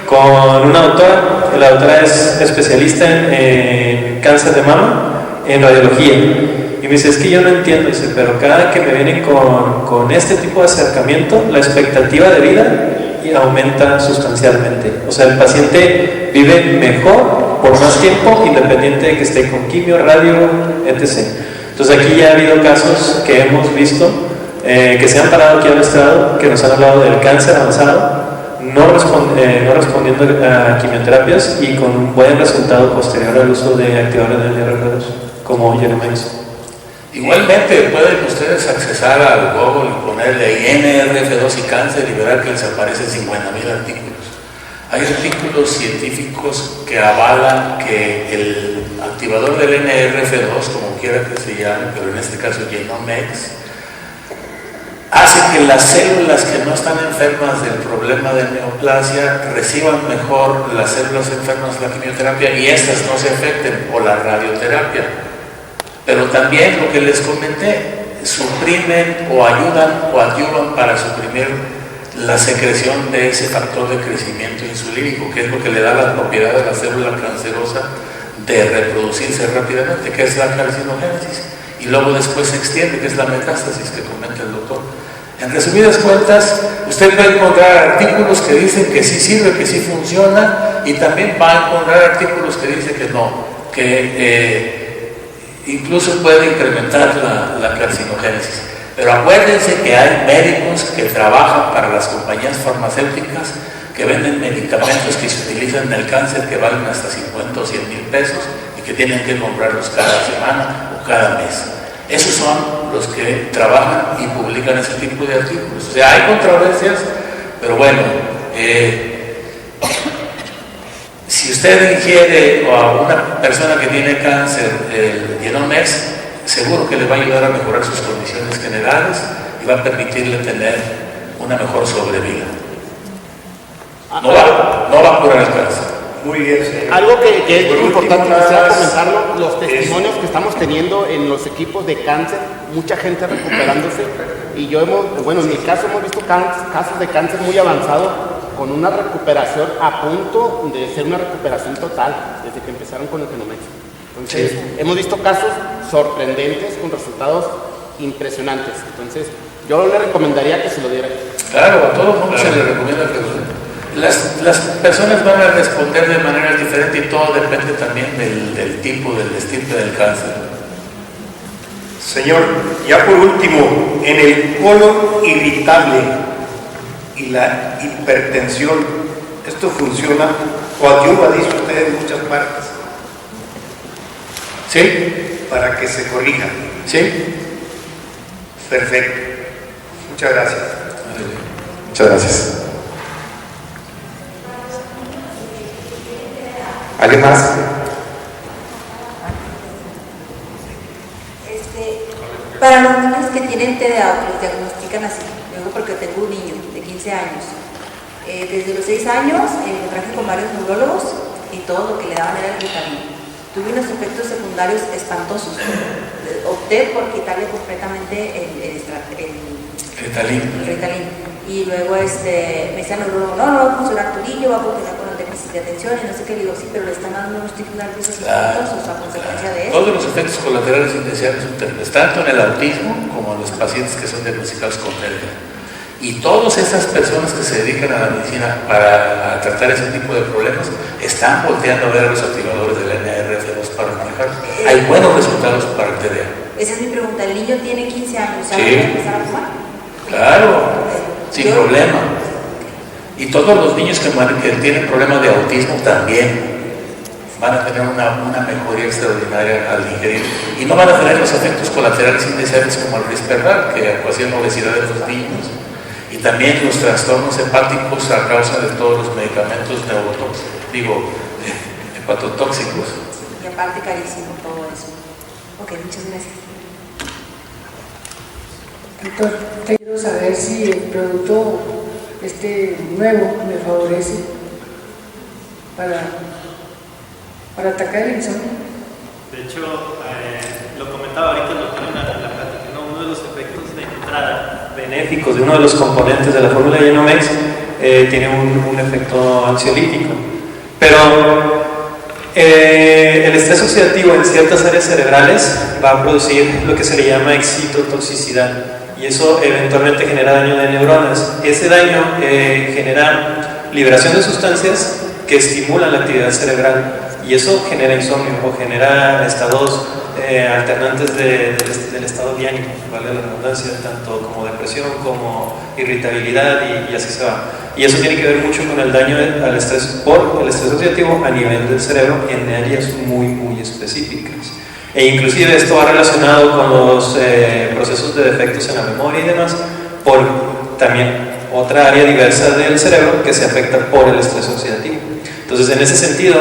con una doctora. La doctora es especialista en cáncer de mama, en radiología. Y me dice, es que yo no entiendo, dice, pero cada que me vienen con este tipo de acercamiento, la expectativa de vida y aumenta sustancialmente. O sea, el paciente vive mejor por más tiempo, independiente de que esté con quimio, radio, etc. Entonces aquí ya ha habido casos que hemos visto que se han parado aquí al estrado, que nos han hablado del cáncer avanzado, no respondiendo a quimioterapias y con un buen resultado posterior al uso de activadores de NRF2 como Genomex. Igualmente pueden ustedes accesar al Google y ponerle NRF2 y cáncer y verán que les aparecen 50,000 artículos. Hay artículos científicos que avalan que el activador del NRF2, como quiera que se llame, pero en este caso Genomex, hace que las células que no están enfermas del problema de neoplasia reciban mejor las células enfermas de la quimioterapia y estas no se afecten, o la radioterapia. Pero también lo que les comenté, suprimen o ayudan o adyuvan para suprimir la secreción de ese factor de crecimiento insulínico, que es lo que le da la propiedad a la célula cancerosa de reproducirse rápidamente, que es la carcinogénesis, y luego después se extiende, que es la metástasis que comenta el doctor. En resumidas cuentas, usted va a encontrar artículos que dicen que sí sirve, que sí funciona, y también va a encontrar artículos que dicen que no, que incluso puede incrementar la carcinogénesis. Pero acuérdense que hay médicos que trabajan para las compañías farmacéuticas que venden medicamentos que se utilizan en el cáncer que valen hasta 50 o 100 mil pesos y que tienen que comprarlos cada semana o cada mes. Esos son los que trabajan y publican ese tipo de artículos. O sea, hay controversias, pero bueno, si usted ingiere a una persona que tiene cáncer el Genomex, seguro que le va a ayudar a mejorar sus condiciones generales y va a permitirle tener una mejor sobrevida. No va a curar el cáncer. Muy bien, señor. Algo que es muy importante, quisiera comentarlo, los testimonios que estamos teniendo en los equipos de cáncer, mucha gente recuperándose, y en mi caso hemos visto casos de cáncer muy avanzado con una recuperación a punto de ser una recuperación total desde que empezaron con el Genomex. Entonces, hemos visto casos sorprendentes con resultados impresionantes. Entonces, yo le recomendaría que se lo diera. Claro, a todo el mundo se le recomienda que lo den. Las personas van a responder de manera diferente y todo depende también del tipo, del estirpe del cáncer. Señor, ya por último, en el colon irritable y la hipertensión, ¿esto funciona? O ayuda, dice usted, en muchas partes. ¿Sí? Para que se corrija. ¿Sí? Perfecto. Muchas gracias. Muchas gracias. ¿Alguien más? Para los niños que tienen TDA, que los diagnostican así, luego porque tengo un niño de 15 años, desde los 6 años lo traje con varios neurólogos y todo lo que le daban era el Ritalin. Tuve unos efectos secundarios espantosos. Opté por quitarle completamente el Ritalin. Y luego me decía el neurólogo, no va a funcionar tu niño, va a funcionar con el déficit de atención y no sé qué. Le digo, sí, pero le están dando unos tics nerviosos espantosos a consecuencia de eso. Todos los efectos colaterales indeseables son terribles, tanto en el autismo como en los pacientes que son diagnosticados con TDA. Y todas esas personas que se dedican a la medicina para tratar ese tipo de problemas están volteando a ver a los activadores del NRF2 para manejarlos. Hay buenos resultados para el TDA. Esa es mi pregunta. El niño tiene 15 años, ¿sabe Sí. empezar a fumar? Claro, sin problema. Y todos los niños que tienen problemas de autismo también van a tener una mejoría extraordinaria al ingerir. Y no van a tener los efectos colaterales indeseables como el Risperidone, que ocasiona obesidad en los niños. Y también los trastornos hepáticos a causa de todos los medicamentos hepatotóxicos. Y aparte carísimo todo eso. Ok, muchas gracias. Doctor, quiero saber si el producto nuevo me favorece para atacar el insomnio. De hecho, lo comentaba ahorita el doctor en la plática, ¿no? Uno de los efectos de entrada benéficos de uno de los componentes de la fórmula Genomex tiene un efecto ansiolítico. Pero el estrés oxidativo en ciertas áreas cerebrales va a producir lo que se le llama excitotoxicidad. y eso eventualmente genera daño de neuronas. Ese daño genera liberación de sustancias que estimulan la actividad cerebral, y eso genera insomnio o genera estados alternantes del estado de ánimo, vale la redundancia, tanto como depresión como irritabilidad, y así se va. Y eso tiene que ver mucho con el daño al estrés por el estrés oxidativo a nivel del cerebro en áreas muy específicas. E inclusive esto va relacionado con los procesos de defectos en la memoria y demás, por también otra área diversa del cerebro que se afecta por el estrés oxidativo. Entonces, en ese sentido,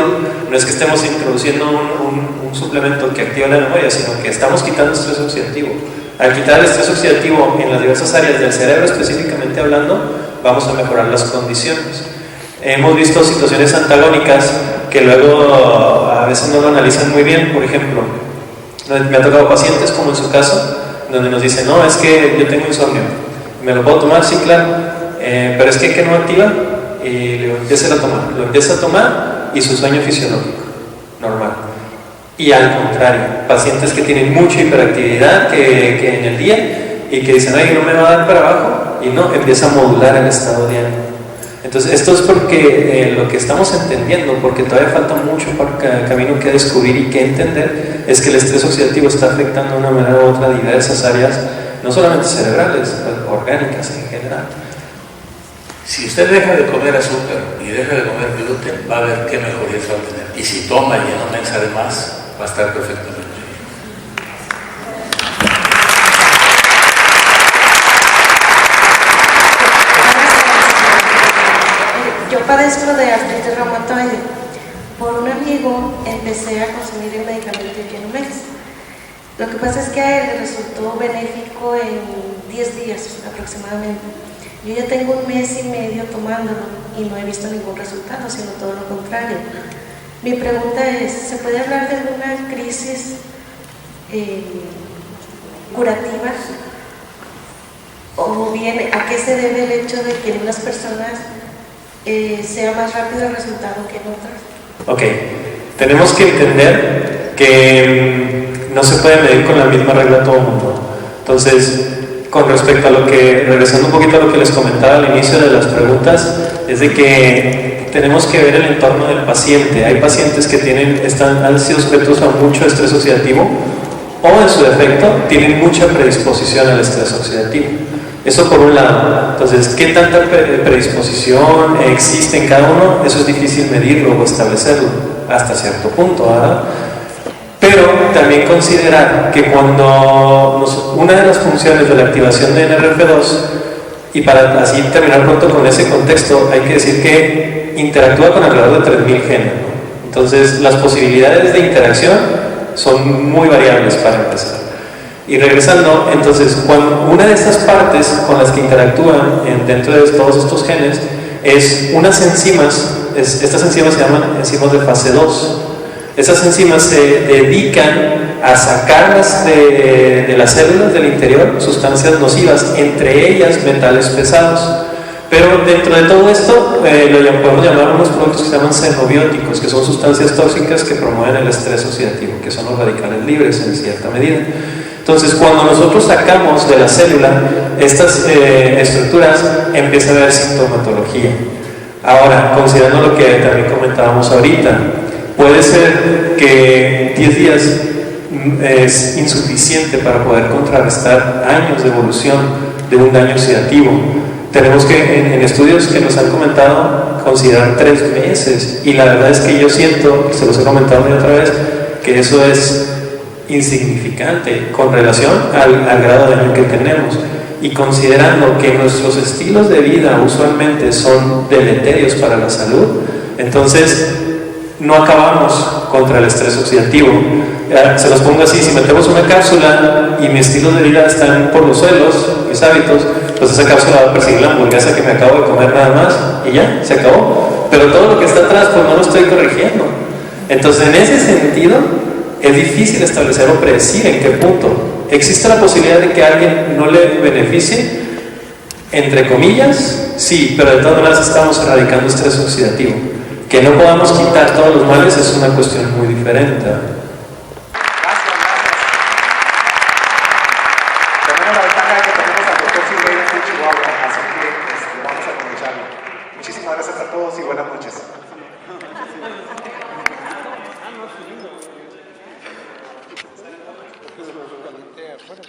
no es que estemos introduciendo un suplemento que activa la memoria, sino que estamos quitando estrés oxidativo. Al quitar el estrés oxidativo en las diversas áreas del cerebro, específicamente hablando, vamos a mejorar las condiciones. Hemos visto situaciones antagónicas que luego a veces no lo analizan muy bien. Por ejemplo, me ha tocado pacientes, como en su caso, donde nos dicen, no, es que yo tengo insomnio, ¿me lo puedo tomar? Sí, claro, pero es que no activa. Y le digo, empieza a tomar y su sueño fisiológico, normal. Y al contrario, pacientes que tienen mucha hiperactividad que en el día y que dicen, ay, no me va a dar para abajo, y no, empieza a modular el estado de ánimo. Entonces, esto es porque lo que estamos entendiendo, porque todavía falta mucho camino que descubrir y que entender, es que el estrés oxidativo está afectando de una manera u otra diversas áreas, no solamente cerebrales, pero orgánicas en general. Si usted deja de comer azúcar y deja de comer gluten, va a ver qué mejorías va a tener. Y si toma y no mensa de más, va a estar perfectamente bien. Yo padezco de artritis reumatoide. Por un amigo empecé a consumir el medicamento Genumex. Lo que pasa es que a él le resultó benéfico en 10 días aproximadamente. Yo ya tengo 1 mes y medio tomándolo y no he visto ningún resultado, sino todo lo contrario. Mi pregunta es, ¿se puede hablar de alguna crisis curativa? ¿O bien a qué se debe el hecho de que en unas personas sea más rápido el resultado que en otras? Ok, tenemos que entender que no se puede medir con la misma regla todo el mundo. Entonces, con respecto a lo que, regresando un poquito a lo que les comentaba al inicio de las preguntas, es de que tenemos que ver el entorno del paciente. Hay pacientes que han sido sujetos a mucho estrés oxidativo, o en su defecto tienen mucha predisposición al estrés oxidativo. Eso por un lado. Entonces, ¿qué tanta predisposición existe en cada uno? Eso es difícil medirlo o establecerlo hasta cierto punto, ¿verdad? Pero también considerar que cuando una de las funciones de la activación de NRF2, y para así terminar pronto con ese contexto, hay que decir que interactúa con alrededor de 3.000 genes, ¿no? Entonces, las posibilidades de interacción son muy variables para empezar. Y regresando, entonces, una de estas partes con las que interactúan dentro de todos estos genes es unas enzimas. Estas enzimas se llaman enzimas de fase 2. Esas enzimas se dedican a sacarlas de las células del interior sustancias nocivas, entre ellas metales pesados. Pero dentro de todo esto lo podemos llamar unos productos que se llaman xenobióticos, que son sustancias tóxicas que promueven el estrés oxidativo, que son los radicales libres en cierta medida. Entonces, cuando nosotros sacamos de la célula estas estructuras, empieza a haber sintomatología. Ahora, considerando lo que también comentábamos ahorita, puede ser que 10 días es insuficiente para poder contrarrestar años de evolución de un daño oxidativo. Tenemos que, en estudios que nos han comentado, considerar 3 meses. Y la verdad es que yo siento, se los he comentado otra vez, que eso es insignificante con relación al grado de daño que tenemos. Y considerando que nuestros estilos de vida usualmente son deleterios para la salud, entonces no acabamos contra el estrés oxidativo. Se los pongo así: si metemos una cápsula y mi estilo de vida están por los suelos, mis hábitos, pues esa cápsula va a perseguir la hamburguesa que me acabo de comer nada más y ya, se acabó. Pero todo lo que está atrás, pues no lo estoy corrigiendo. Entonces, en ese sentido, es difícil establecer o predecir en qué punto. ¿Existe la posibilidad de que a alguien no le beneficie? Entre comillas, sí, pero de todas maneras estamos erradicando estrés oxidativo. Que no podamos quitar todos los males es una cuestión muy diferente. Tenemos la ventaja de que tenemos a aplicarlo. Muchísimas gracias a todos y buenas noches. Bueno,